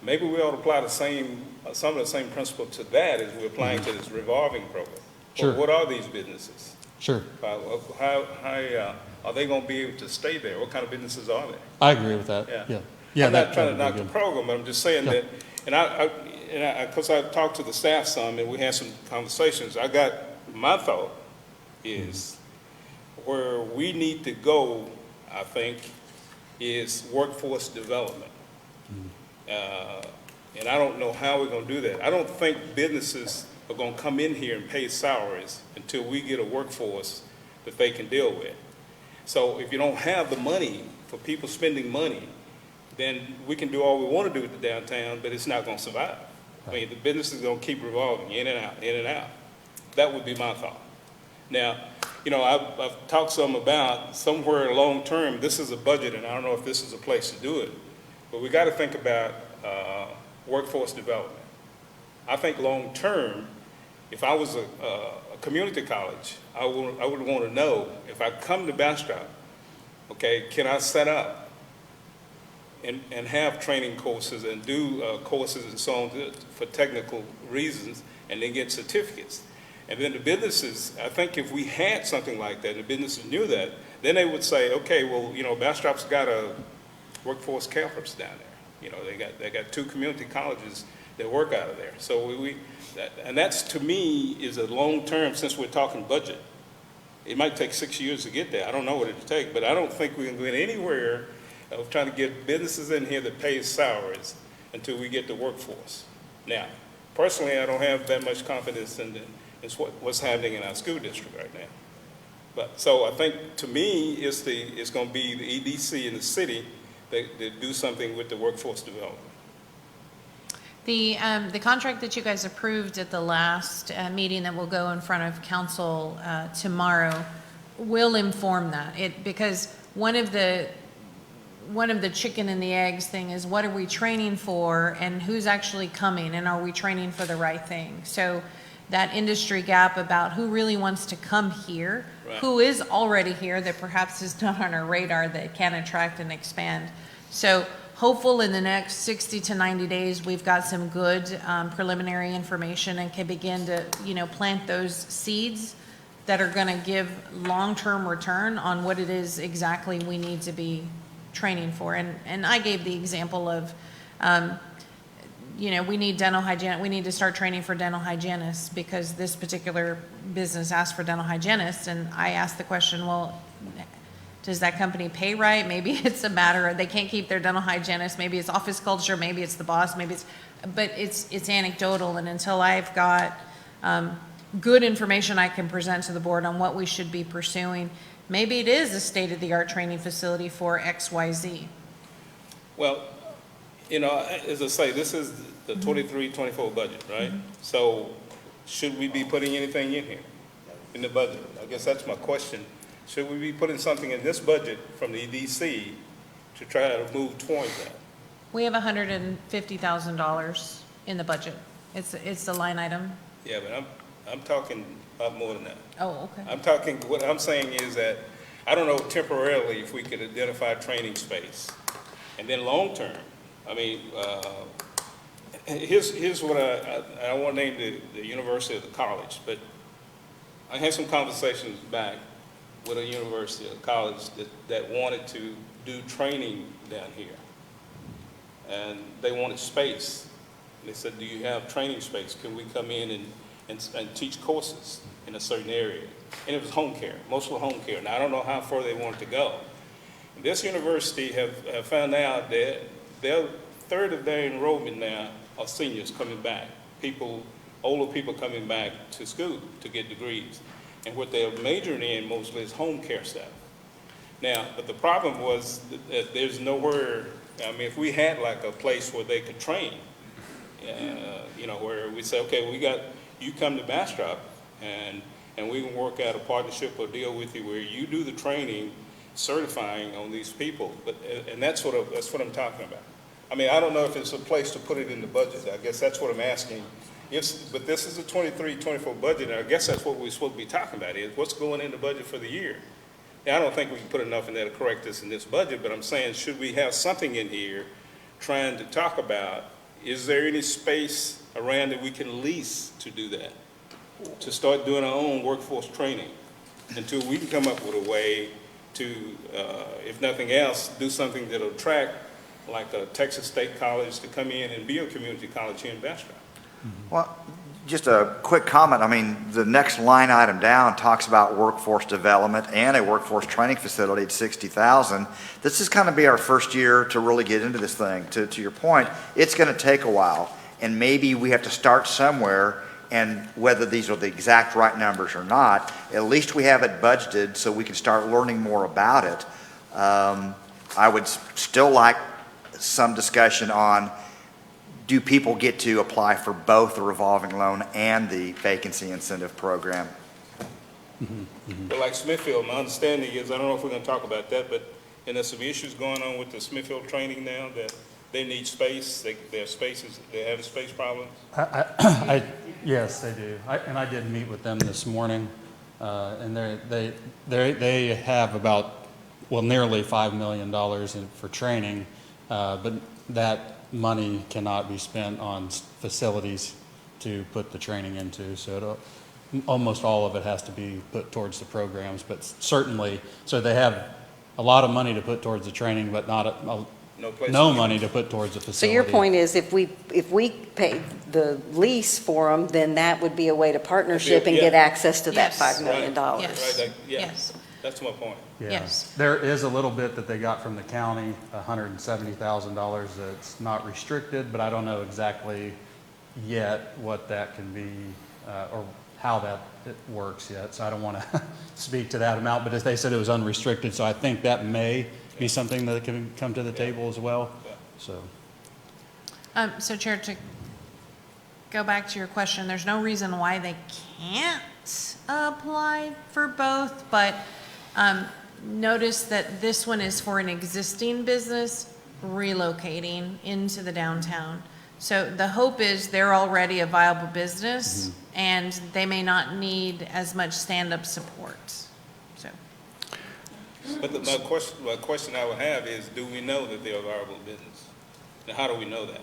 maybe we ought to apply some of the same principle to that as we're applying to this revolving program. Sure. What are these businesses? Sure. How are they going to be able to stay there? What kind of businesses are they? I agree with that. Yeah. Yeah. I'm not trying to knock the good. program, but I'm just saying that, because I talked to the staff some and we had some conversations, my thought is where we need to go, I think, is workforce development. And I don't know how we're going to do that. I don't think businesses are going to come in here and pay salaries until we get a workforce that they can deal with. So if you don't have the money for people spending money, then we can do all we want to do with the downtown, but it's not going to survive. I mean, the business is going to keep revolving in and out, in and out. That would be my thought. Now, I've talked some about somewhere long term, this is a budget, and I don't know if this is a place to do it, but we got to think about workforce development. I think long term, if I was a community college, I would want to know, if I come to Bastrop, okay, can I set up and have training courses and do courses and so on for technical reasons, and then get certificates. And then the businesses, I think if we had something like that, and the businesses knew that, then they would say, okay, well, Bastrop's got a workforce campus down there. They got 2 community colleges that work out of there. So and that's, to me, is a long term, since we're talking budget. It might take 6 years to get there. I don't know what it'll take, but I don't think we can get anywhere of trying to get businesses in here that pay salaries until we get the workforce. Now, personally, I don't have that much confidence in what's happening in our school district right now. But so I think, to me, it's going to be the EDC in the city that do something with the workforce development. The contract that you guys approved at the last meeting that will go in front of council tomorrow will inform that. Because one of the chicken and the eggs thing is, what are we training for and who's actually coming, and are we training for the right thing? So that industry gap about who really wants to come here, right, who is already here that perhaps is not on our radar, that can attract and expand. So hopeful in the next 60 to 90 days, we've got some good preliminary information and can begin to, plant those seeds that are going to give long-term return on what it is exactly we need to be training for. And I gave the example of, we need dental hygiene. We need to start training for dental hygienists because this particular business asked for dental hygienists. And I asked the question, well, does that company pay right? Maybe it's a matter of they can't keep their dental hygienist. Maybe it's office culture. Maybe it's the boss. But it's anecdotal. And until I've got good information I can present to the board on what we should be pursuing, maybe it is a state-of-the-art training facility for XYZ. Well, as I say, this is the 23-24 budget, right? Mm-hmm. So should we be putting anything in here in the budget? I guess that's my question. Should we be putting something in this budget from the EDC to try to move towards that? We have $150,000 in the budget. It's the line item. Yeah, but I'm talking about more than that. Oh, okay. What I'm saying is that, I don't know temporarily if we could identify training space. And then long term, here's what I don't want to name the university or the college, but I had some conversations back with a university or college that wanted to do training down here. And they wanted space. They said, do you have training space? Can we come in and teach courses in a certain area? And it was home care, mostly home care. Now, I don't know how far they wanted to go. This university have found out that they're third of their enrollment now are seniors coming back, older people coming back to school to get degrees. And what they're majoring in mostly is home care staff. Now, but the problem was that there's nowhere, if we had like a place where they could train, where we say, okay, you come to Bastrop, And we can work out a partnership or deal with you where you do the training, certifying on these people, and that's what I'm talking about. I mean, I don't know if it's a place to put it in the budget. I guess that's what I'm asking. But this is a 23-24 budget, and I guess that's what we're supposed to be talking about, is what's going in the budget for the year. Now, I don't think we can put enough in there to correct this in this budget, but I'm saying, should we have something in here trying to talk about, is there any space around that we can lease to do that? To start doing our own workforce training until we can come up with a way to, if nothing else, do something that'll attract like a Texas State College to come in and be a community college here in Bastrop. Well, just a quick comment. I mean, the next line item down talks about workforce development and a workforce training facility at $60,000. This is going to be our first year to really get into this thing. To your point, it's going to take a while, and maybe we have to start somewhere. And whether these are the exact right numbers or not, at least we have it budgeted so we can start learning more about it. I would still like some discussion on, do people get to apply for both the revolving loan and the vacancy incentive program? But like Smithfield, my understanding is, I don't know if we're going to talk about that, but and there's some issues going on with the Smithfield training now that they need space. They have space problems. Yes, they do. And I did meet with them this morning, and they have about, well, nearly $5 million for training, but that money cannot be spent on facilities to put the training into. So almost all of it has to be put towards the programs, but certainly, so they have a lot of money to put towards the training, but not no money to put towards the So facility. your point is, if we pay the lease for them, then that would be a way to partnership and get access to that Yes. $5 million. Yes. Right, Yes. That's my point. Yeah. Yes. There is a little bit that they got from the county, $170,000 that's not restricted, but I don't know exactly yet what that can be, or how it works yet. So I don't want to speak to that amount, but as they said, it was unrestricted, so I think that may be something that can come to the table as well. So So Chair, to go back to your question, there's no reason why they can't apply for both, but notice that this one is for an existing business relocating into the downtown. So the hope is they're already a viable business, and they may not need as much stand-up support. So. But my question I would have is, do we know that they're a viable business? Now, how do we know that?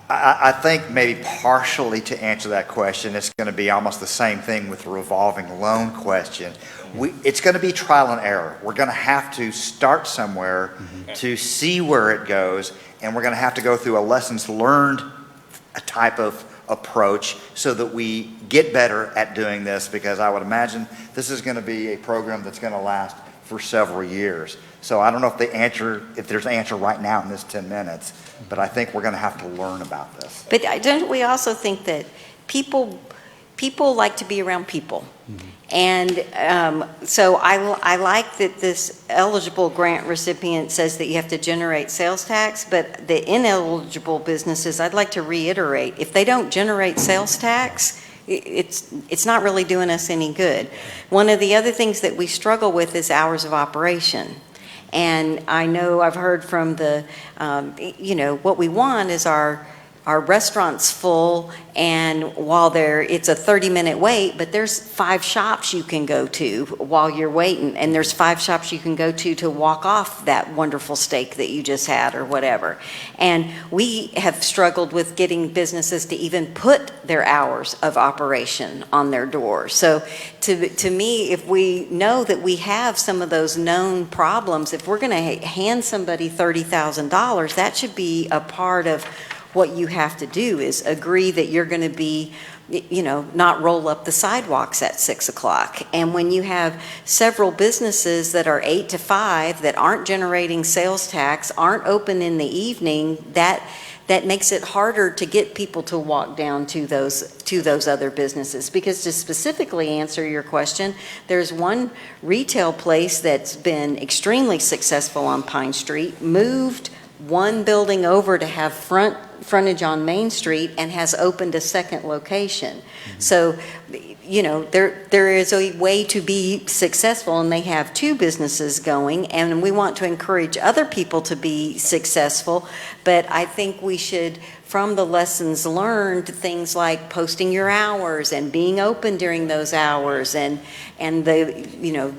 I think maybe partially to answer that question, it's going to be almost the same thing with the revolving loan question. It's going to be trial and error. We're going to have to start somewhere to see where it goes, and we're going to have to go through a lessons learned type of approach so that we get better at doing this, because I would imagine this is going to be a program that's going to last for several years. So I don't know if there's an answer right now in this 10 minutes, but I think we're going to have to learn about this. But don't we also think that people like to be around people? And so I like that this eligible grant recipient says that you have to generate sales tax, but the ineligible businesses, I'd like to reiterate, if they don't generate sales tax, it's not really doing us any good. One of the other things that we struggle with is hours of operation. And I know I've heard from the, what we want is our restaurant's full, and while it's a 30-minute wait, but there's 5 shops you can go to while you're waiting, and there's 5 shops you can go to walk off that wonderful steak that you just had or whatever. And we have struggled with getting businesses to even put their hours of operation on their doors. So to me, if we know that we have some of those known problems, if we're going to hand somebody $30,000, that should be a part of what you have to do, is agree that you're going to be, not roll up the sidewalks at 6 o'clock. And when you have several businesses that are 8 to 5 that aren't generating sales tax, aren't open in the evening, that makes it harder to get people to walk down to those other businesses. Because to specifically answer your question, there's one retail place that's been extremely successful on Pine Street, moved one building over to have front frontage on Main Street and has opened a second location. So, you know, there is a way to be successful, and they have two businesses going, and we want to encourage other people to be successful. But I think we should, from the lessons learned, things like posting your hours and being open during those hours, and the, you know,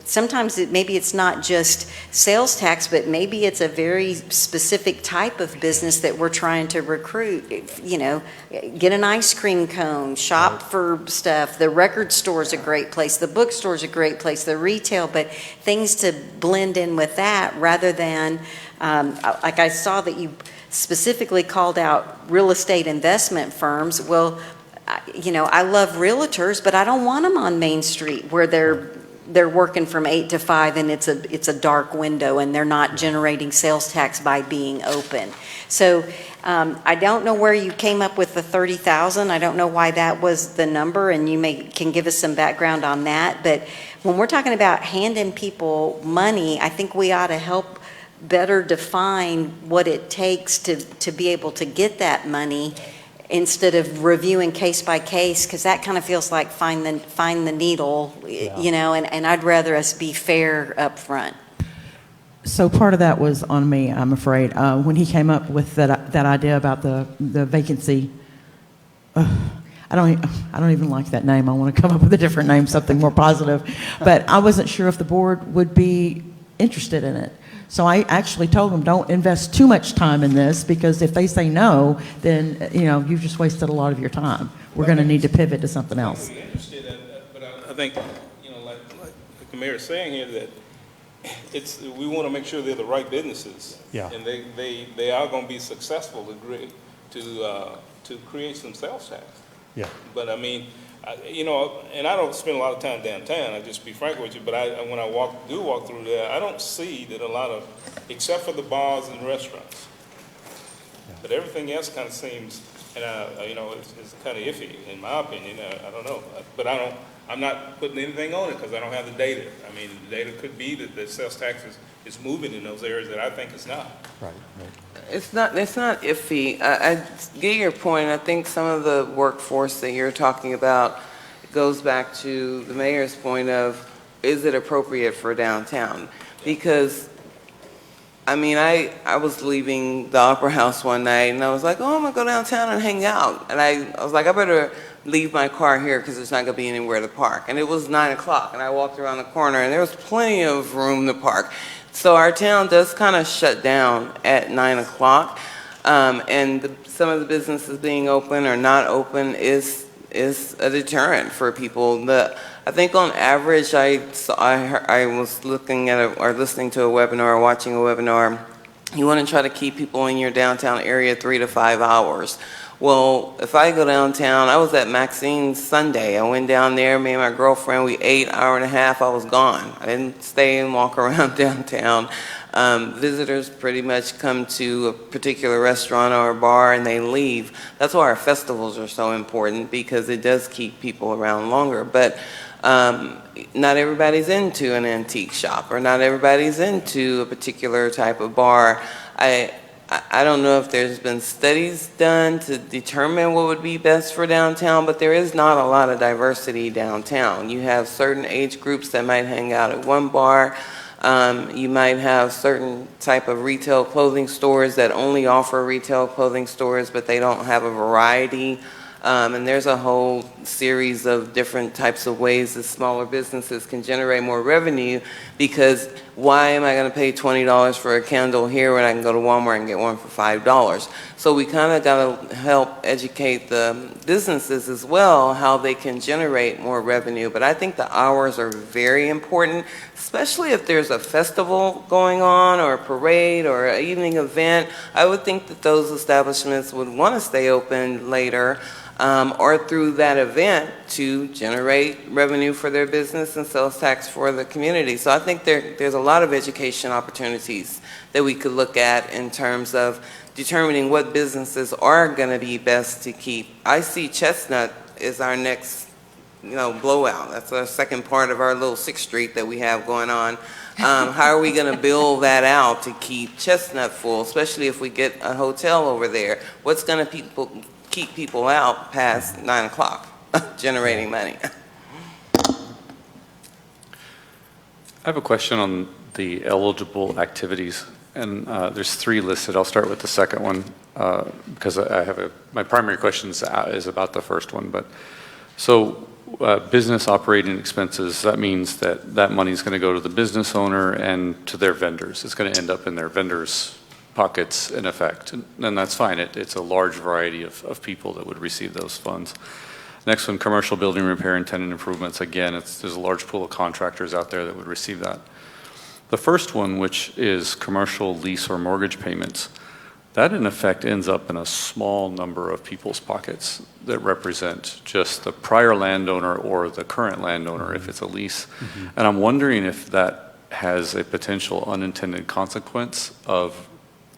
sometimes maybe it's not just sales tax, but maybe it's a very specific type of business that we're trying to recruit. You know, get an ice cream cone, shop for stuff. The record store's a great place. The bookstore's a great place. The retail, but things to blend in with that rather than, like I saw that you specifically called out real estate investment firms. Well, you know, I love realtors, but I don't want them on Main Street where they're working from 8 to 5 and it's a dark window and they're not generating sales tax by being open. So I don't know where you came up with the 30,000. I don't know why that was the number, and you can give us some background on that. But when we're talking about handing people money, I think we ought to help better define what it takes to be able to get that money, instead of reviewing case by case, because that kind of feels like find the needle, you know, and I'd rather us be fair up front. So part of that was on me, I'm afraid. When he came up with that idea about the vacancy, I don't even like that name. I want to come up with a different name, something more positive. But I wasn't sure if the board would be interested in it. So I actually told them, don't invest too much time in this, because if they say no, then, you know, you've just wasted a lot of your time. We're going to need to pivot to something else. I'm interested in that, but I think, you know, like the mayor's saying here, that we want to make sure they're the right businesses. Yeah. And they are going to be successful to create some sales tax. Yeah. But I mean, you know, and I don't spend a lot of time downtown, I'll just be frank with you, but when I walk through there, I don't see that a lot of, except for the bars and restaurants. Yeah. But everything else kind of seems, and you know, it's kind of iffy, in my opinion. I don't know. But I'm not putting anything on it because I don't have the data. I mean, the data could be that the sales tax is moving in those areas that I think it's not. Right. It's not iffy. I get your point. I think some of the workforce that you're talking about goes back to the mayor's point of, is it appropriate for downtown? Because, I mean, I was leaving the Opera House one night and I was like, oh, I'm going to go downtown and hang out. And I was like, I better leave my car here because there's not going to be anywhere to park. And it was 9 o'clock and I walked around the corner and there was plenty of room to park. So our town does kind of shut down at 9 o'clock, and some of the businesses being open or not open is a deterrent for people. I think on average, I was looking at or listening to a webinar, or watching a webinar. You want to try to keep people in your downtown area 3 to 5 hours. Well, if I go downtown, I was at Maxine's Sunday. I went down there, me and my girlfriend, we ate, hour and a half, I was gone. I didn't stay and walk around downtown. Visitors pretty much come to a particular restaurant or a bar and they leave. That's why our festivals are so important, because it does keep people around longer. But not everybody's into an antique shop, or not everybody's into a particular type of bar. I don't know if there's been studies done to determine what would be best for downtown, but there is not a lot of diversity downtown. You have certain age groups that might hang out at one bar. You might have certain type of retail clothing stores that only offer retail clothing stores, but they don't have a variety. And there's a whole series of different types of ways that smaller businesses can generate more revenue, because why am I going to pay $20 for a candle here when I can go to Walmart and get one for $5? So we kind of got to help educate the businesses as well, how they can generate more revenue. But I think the hours are very important, especially if there's a festival going on or a parade or an evening event. I would think that those establishments would want to stay open later, or through that event to generate revenue for their business and sales tax for the community. So I think there's a lot of education opportunities that we could look at in terms of determining what businesses are going to be best to keep. I see Chestnut is our next blowout. That's the second part of our little 6th Street that we have going on. How are we going to build that out to keep Chestnut full, especially if we get a hotel over there? What's going to keep people out past 9 o'clock generating money? I have a question on the eligible activities, and there's 3 listed. I'll start with the second one because my primary question is about the first one. But so business operating expenses, that means that money is going to go to the business owner and to their vendors. It's going to end up in their vendors' pockets in effect, and that's fine. It's a large variety of people that would receive those funds. Next one, commercial building repair and tenant improvements. Again, there's a large pool of contractors out there that would receive that. The first one, which is commercial lease or mortgage payments, that in effect ends up in a small number of people's pockets that represent just the prior landowner or the current landowner if it's a lease. Mm-hmm. And I'm wondering if that has a potential unintended consequence of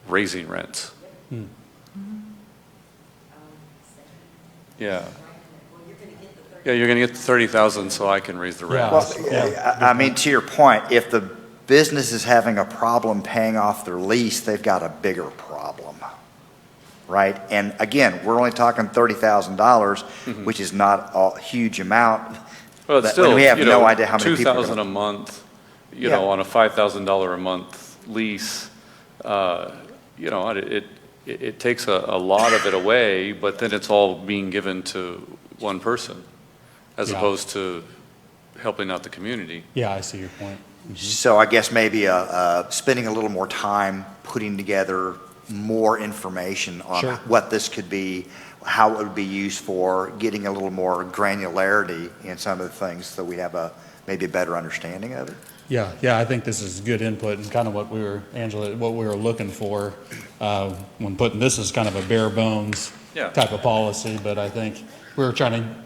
raising rents. Mm. Yeah. Yeah, you're going to get the 30,000 so I can raise the rent. Well, I mean, to your point, if the business is having a problem paying off their lease, they've got a bigger problem, right? And again, we're only talking $30,000, which is not a huge amount. Well, it's still, we have no idea how many people. $2,000 a month, on a $5,000 a month lease, it takes a lot of it away, but then it's all being given to one person as opposed to helping out the community. Yeah, I see your point. Mm-hmm. So I guess maybe spending a little more time putting together more information on what this could be, how it would be used for, getting a little more granularity in some of the things so we have maybe a better understanding of it. Yeah, I think this is good input and kind of what we were looking for when putting this as kind of a bare bones type of policy, but I think we were trying to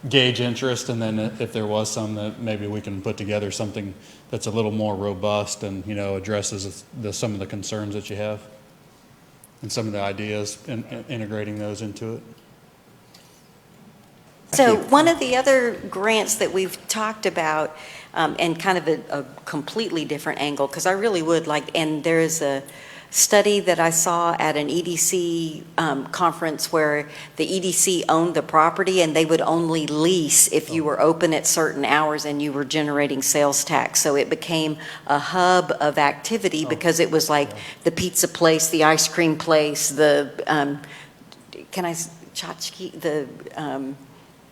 gauge interest, and then if there was some that maybe we can put together something that's a little more robust and addresses some of the concerns that you have and some of the ideas and integrating those into it. So one of the other grants that we've talked about, and kind of a completely different angle, because I really would like, and there is a study that I saw at an EDC conference where the EDC owned the property and they would only lease if you were open at certain hours and you were generating sales tax. So it became a hub of activity because it was like the pizza place, the ice cream place, the tchotchke, the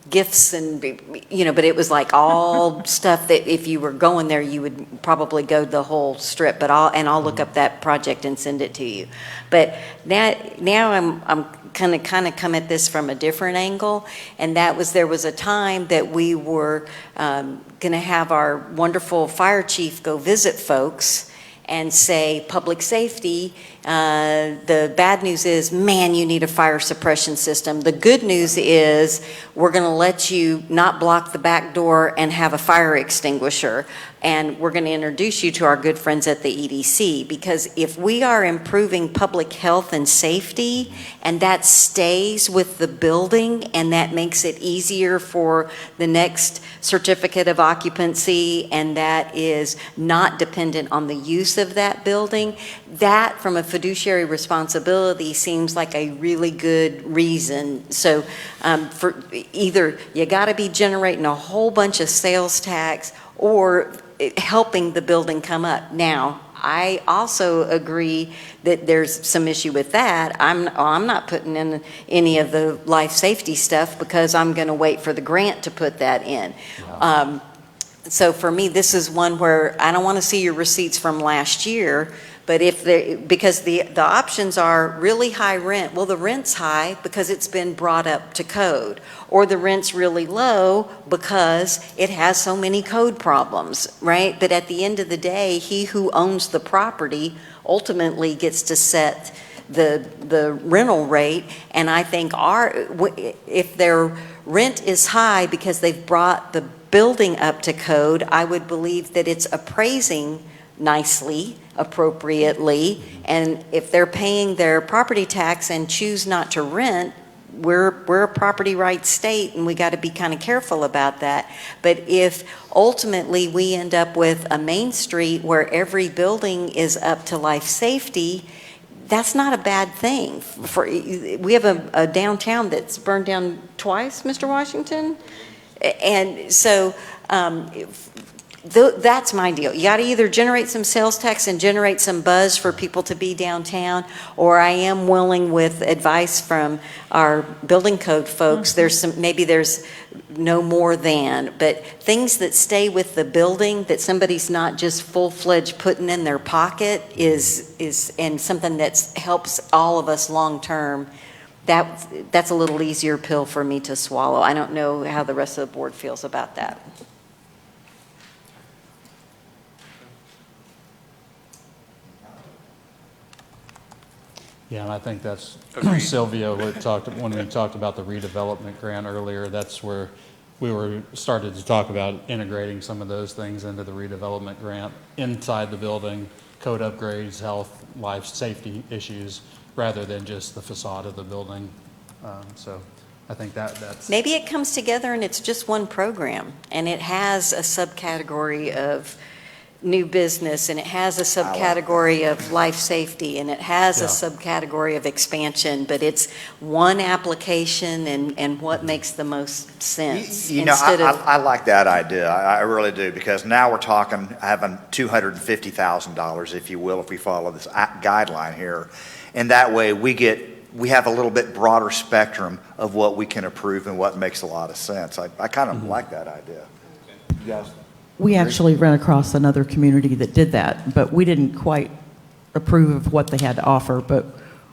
gifts, and but it was like all stuff that if you were going there you would probably go the whole strip. But I'll look up that project and send it to you. But now I'm kind of come at this from a different angle, and that was there was a time that we were going to have our wonderful fire chief go visit folks and say, public safety, the bad news is, man, you need a fire suppression system. The good news is we're going to let you not block the back door and have a fire extinguisher. And we're going to introduce you to our good friends at the EDC, because if we are improving public health and safety and that stays with the building and that makes it easier for the next certificate of occupancy and that is not dependent on the use of that building, that from a fiduciary responsibility seems like a really good reason. So for either you got to be generating a whole bunch of sales tax or helping the building come up. Now, I also agree that there's some issue with that. I'm not putting in any of the life safety stuff because I'm going to wait for the grant to put that in. Yeah. So for me, this is one where I don't want to see your receipts from last year, but because the options are really high rent. Well, the rent's high because it's been brought up to code, or the rent's really low because it has so many code problems, right? But at the end of the day, he who owns the property ultimately gets to set the rental rate. And I think if their rent is high because they've brought the building up to code, I would believe that it's appraising nicely, appropriately, and if they're paying their property tax and choose not to rent, we're a property rights state, and we got to be kind of careful about that. But if ultimately we end up with a Main Street where every building is up to life safety, that's not a bad thing. We have a downtown that's burned down twice, Mr. Washington. And so that's my deal. You got to either generate some sales tax and generate some buzz for people to be downtown, or I am willing, with advice from our building code folks, maybe there's no more than, but things that stay with the building that somebody's not just full-fledged putting in their pocket is and something that helps all of us long-term. That's a little easier pill for me to swallow. I don't know how the rest of the board feels about that. Yeah, and I think that's, Agreed. Sylvia, when we talked about the redevelopment grant earlier, that's where we started to talk about integrating some of those things into the redevelopment grant inside the building, code upgrades, health, life, safety issues, rather than just the facade of the building. So I think that's... Maybe it comes together and it's just one program, and it has a subcategory of new business, and it has a subcategory of life safety, and it has a subcategory of expansion, but it's one application and what makes the most sense. You know, I like that idea. I really do, because now we're talking having $250,000, if you will, if we follow this guideline here. And that way we have a little bit broader spectrum of what we can approve and what makes a lot of sense. I kind of like that idea. You guys? We actually ran across another community that did that, but we didn't quite approve of what they had to offer. But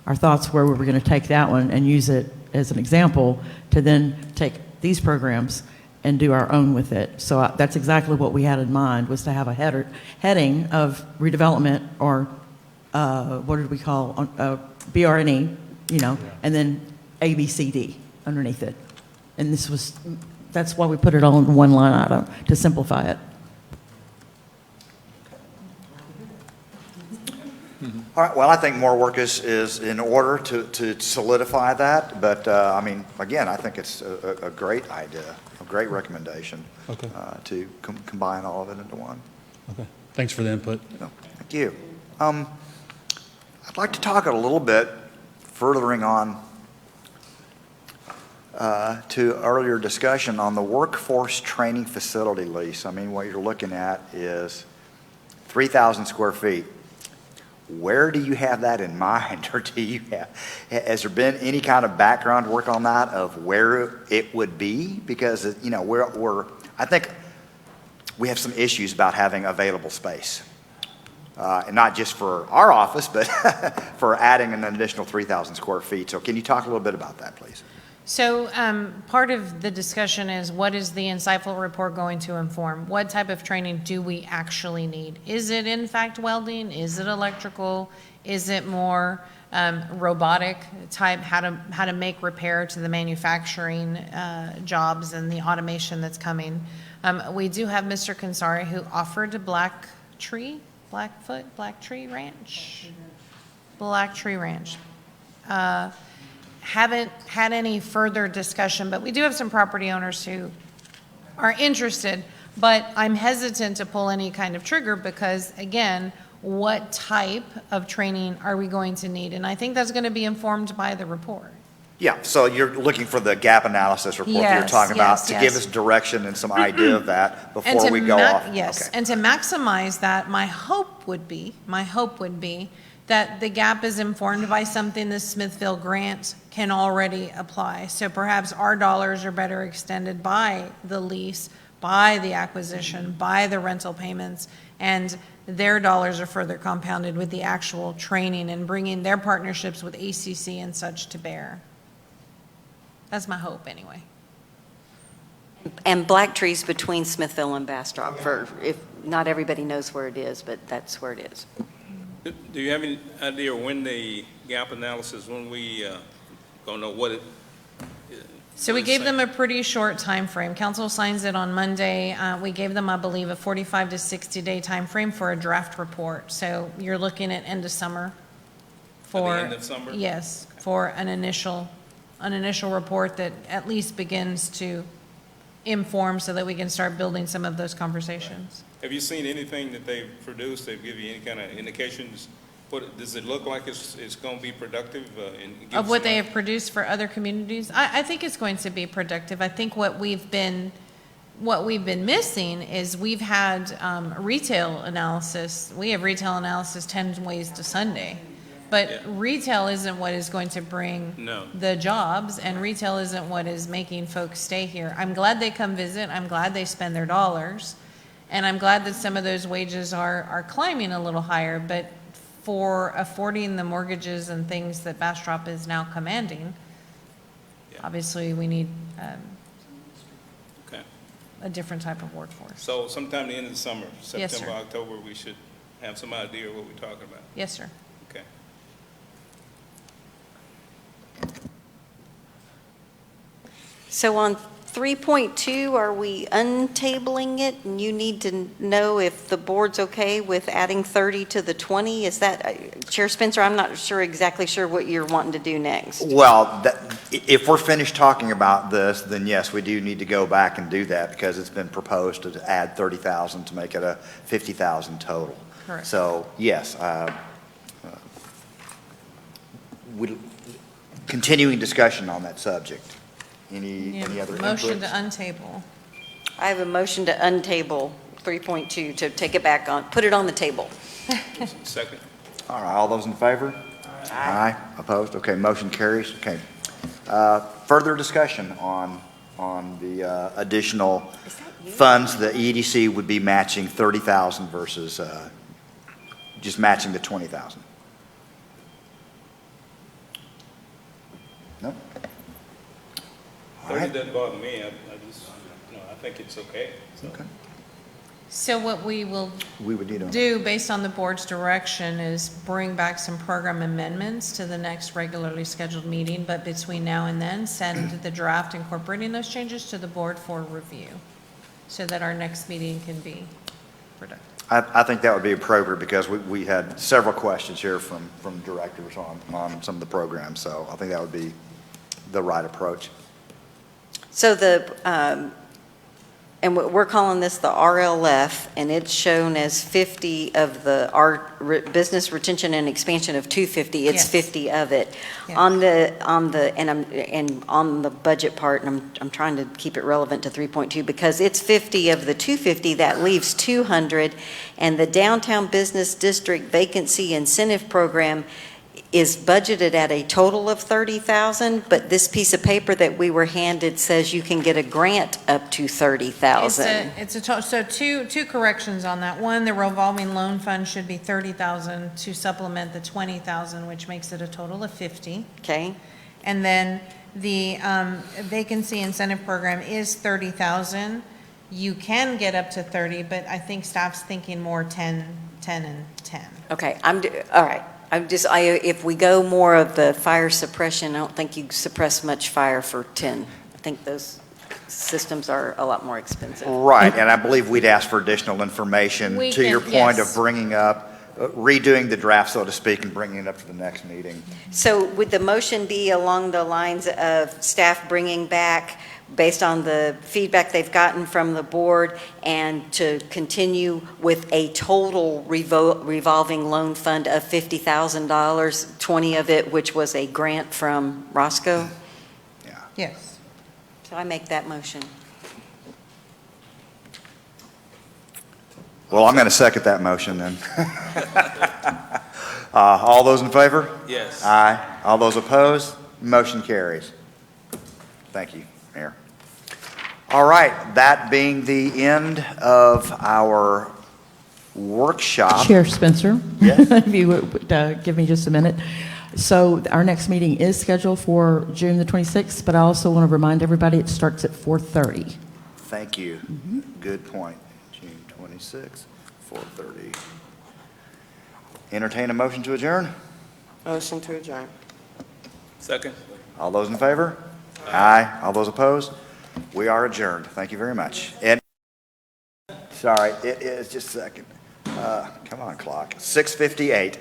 our thoughts were we were going to take that one and use it as an example to then take these programs and do our own with it. So that's exactly what we had in mind, was to have a heading of redevelopment, or what did we call, BRNE, you know, and then ABCD underneath it. And that's why we put it all in one line item, to simplify it. All right, well, I think more work is in order to solidify that, but, I mean, again, I think it's a great idea, a great recommendation. Okay. To combine all of it into one. Okay. Thanks for the input. No, thank you. I'd like to talk a little bit, furthering on to earlier discussion on the workforce training facility lease. I mean, what you're looking at is 3,000 square feet. Where do you have that in mind, or has there been any kind of background work on that of where it would be? Because, you know, I think we have some issues about having available space. And not just for our office, but for adding an additional 3,000 square feet. So can you talk a little bit about that, please? So part of the discussion is, what is the insightful report going to inform? What type of training do we actually need? Is it in fact welding? Is it electrical? Is it more robotic type, how to make repair to the manufacturing jobs and the automation that's coming? We do have Mr. Kansari, who offered to Blacktree Ranch. Haven't had any further discussion, but we do have some property owners who are interested, but I'm hesitant to pull any kind of trigger because, again, what type of training are we going to need? And I think that's going to be informed by the report. Yeah, so you're looking for the gap analysis report that you're talking about to give us direction and some idea of that before we go off. Yes, Okay. and to maximize that, my hope would be that the gap is informed by something the Smithville grant can already apply. So perhaps our dollars are better extended by the lease, by the acquisition, by the rental payments, and their dollars are further compounded with the actual training and bringing their partnerships with ACC and such to bear. That's my hope, anyway. And Blacktree's between Smithville and Bastrop, if not everybody knows where it is, but that's where it is. Do you have any idea when the gap analysis, when we gonna know what it? So we gave them a pretty short time frame. Council signs it on Monday. We gave them, I believe, a 45 to 60 day time frame for a draft report. So you're looking at end of summer for At the end of summer? Yes, for an initial an initial report that at least begins to inform so that we can start building some of those conversations. Have you seen anything that they've produced? They've given you any kind of indications? What, does it look like it's going to be productive? Of what they have produced for other communities? I think it's going to be productive. I think what we've been missing is we've had retail analysis. We have retail analysis 10 ways to Sunday. But Yeah. retail isn't what is going to bring No. the jobs, and retail isn't what is making folks stay here. I'm glad they come visit. I'm glad they spend their dollars. And I'm glad that some of those wages are climbing a little higher. But for affording the mortgages and things that Bastrop is now commanding, Yeah. obviously we need Okay. a different type of workforce. So sometime the end of the summer, Yes, September, sir. October, we should have some idea of what we're talking about. Yes, sir. Okay. So on 3.2, are we untabling it? And you need to know if the board's okay with adding 30 to the 20? Is that, Chair Spencer, I'm not exactly sure what you're wanting to do next. Well, if we're finished talking about this, then yes, we do need to go back and do that because it's been proposed to add 30,000 to make it a 50,000 total. Correct. So, yes, continuing discussion on that subject. Any other Motion to inputs? untable. I have a motion to untable 3.2, to take it back on, put it on the table. Second. All right, all those in favor? Aye. Opposed? Okay, motion carries. Okay. Further discussion on the additional funds. The EDC would be matching 30,000 versus just matching the 20,000. No? All 30 right. doesn't bother me. I just, I think it's okay. So. Okay. So what we will We would need a, do, based on the board's direction, is bring back some program amendments to the next regularly scheduled meeting, but between now and then, send the draft incorporating those changes to the board for review, so that our next meeting can be productive. I think that would be appropriate because we had several questions here from directors on some of the programs, so I think that would be the right approach. So and we're calling this the RLF, and it's shown as 50 of the business retention and expansion of 250. It's Yes. 50 of it. Yeah. On the budget part, and I'm trying to keep it relevant to 3.2 because it's 50 of the 250. That leaves 200, and the downtown business district vacancy incentive program is budgeted at a total of 30,000, but this piece of paper that we were handed says you can get a grant up to 30,000. So two corrections on that. One, the revolving loan fund should be 30,000 to supplement the 20,000, which makes it a total of 50. Okay? And then the vacancy incentive program is 30,000. You can get up to 30, but I think staff's thinking more 10, and 10. Okay, all right. If we go more of the fire suppression, I don't think you suppress much fire for 10. I think those systems are a lot more expensive. Right, and I believe we'd ask for additional information We to your can- point of yes. bringing up, redoing the draft, so to speak, and bringing it up to the next meeting. So would the motion be along the lines of staff bringing back, based on the feedback they've gotten from the board, and to continue with a total revolving loan fund of $50,000, 20 of it, which was a grant from Roscoe? Yes. So I make that motion. Well, I'm going to second that motion then. All those in favor? Yes. Aye. All those opposed? Motion carries. Thank you, Mayor. All right, that being the end of our workshop. Chair Spencer? Yes. If you would give me just a minute. So our next meeting is scheduled for June the 26th, but I also want to remind everybody it starts at 4:30. Thank you. Good point. June 26th, 4:30. Entertain a motion to adjourn? Motion to adjourn. Second. All those in favor? Aye. All those opposed? We are adjourned. Thank you very much. And, sorry, it is just a second. Come on, clock. 6:58.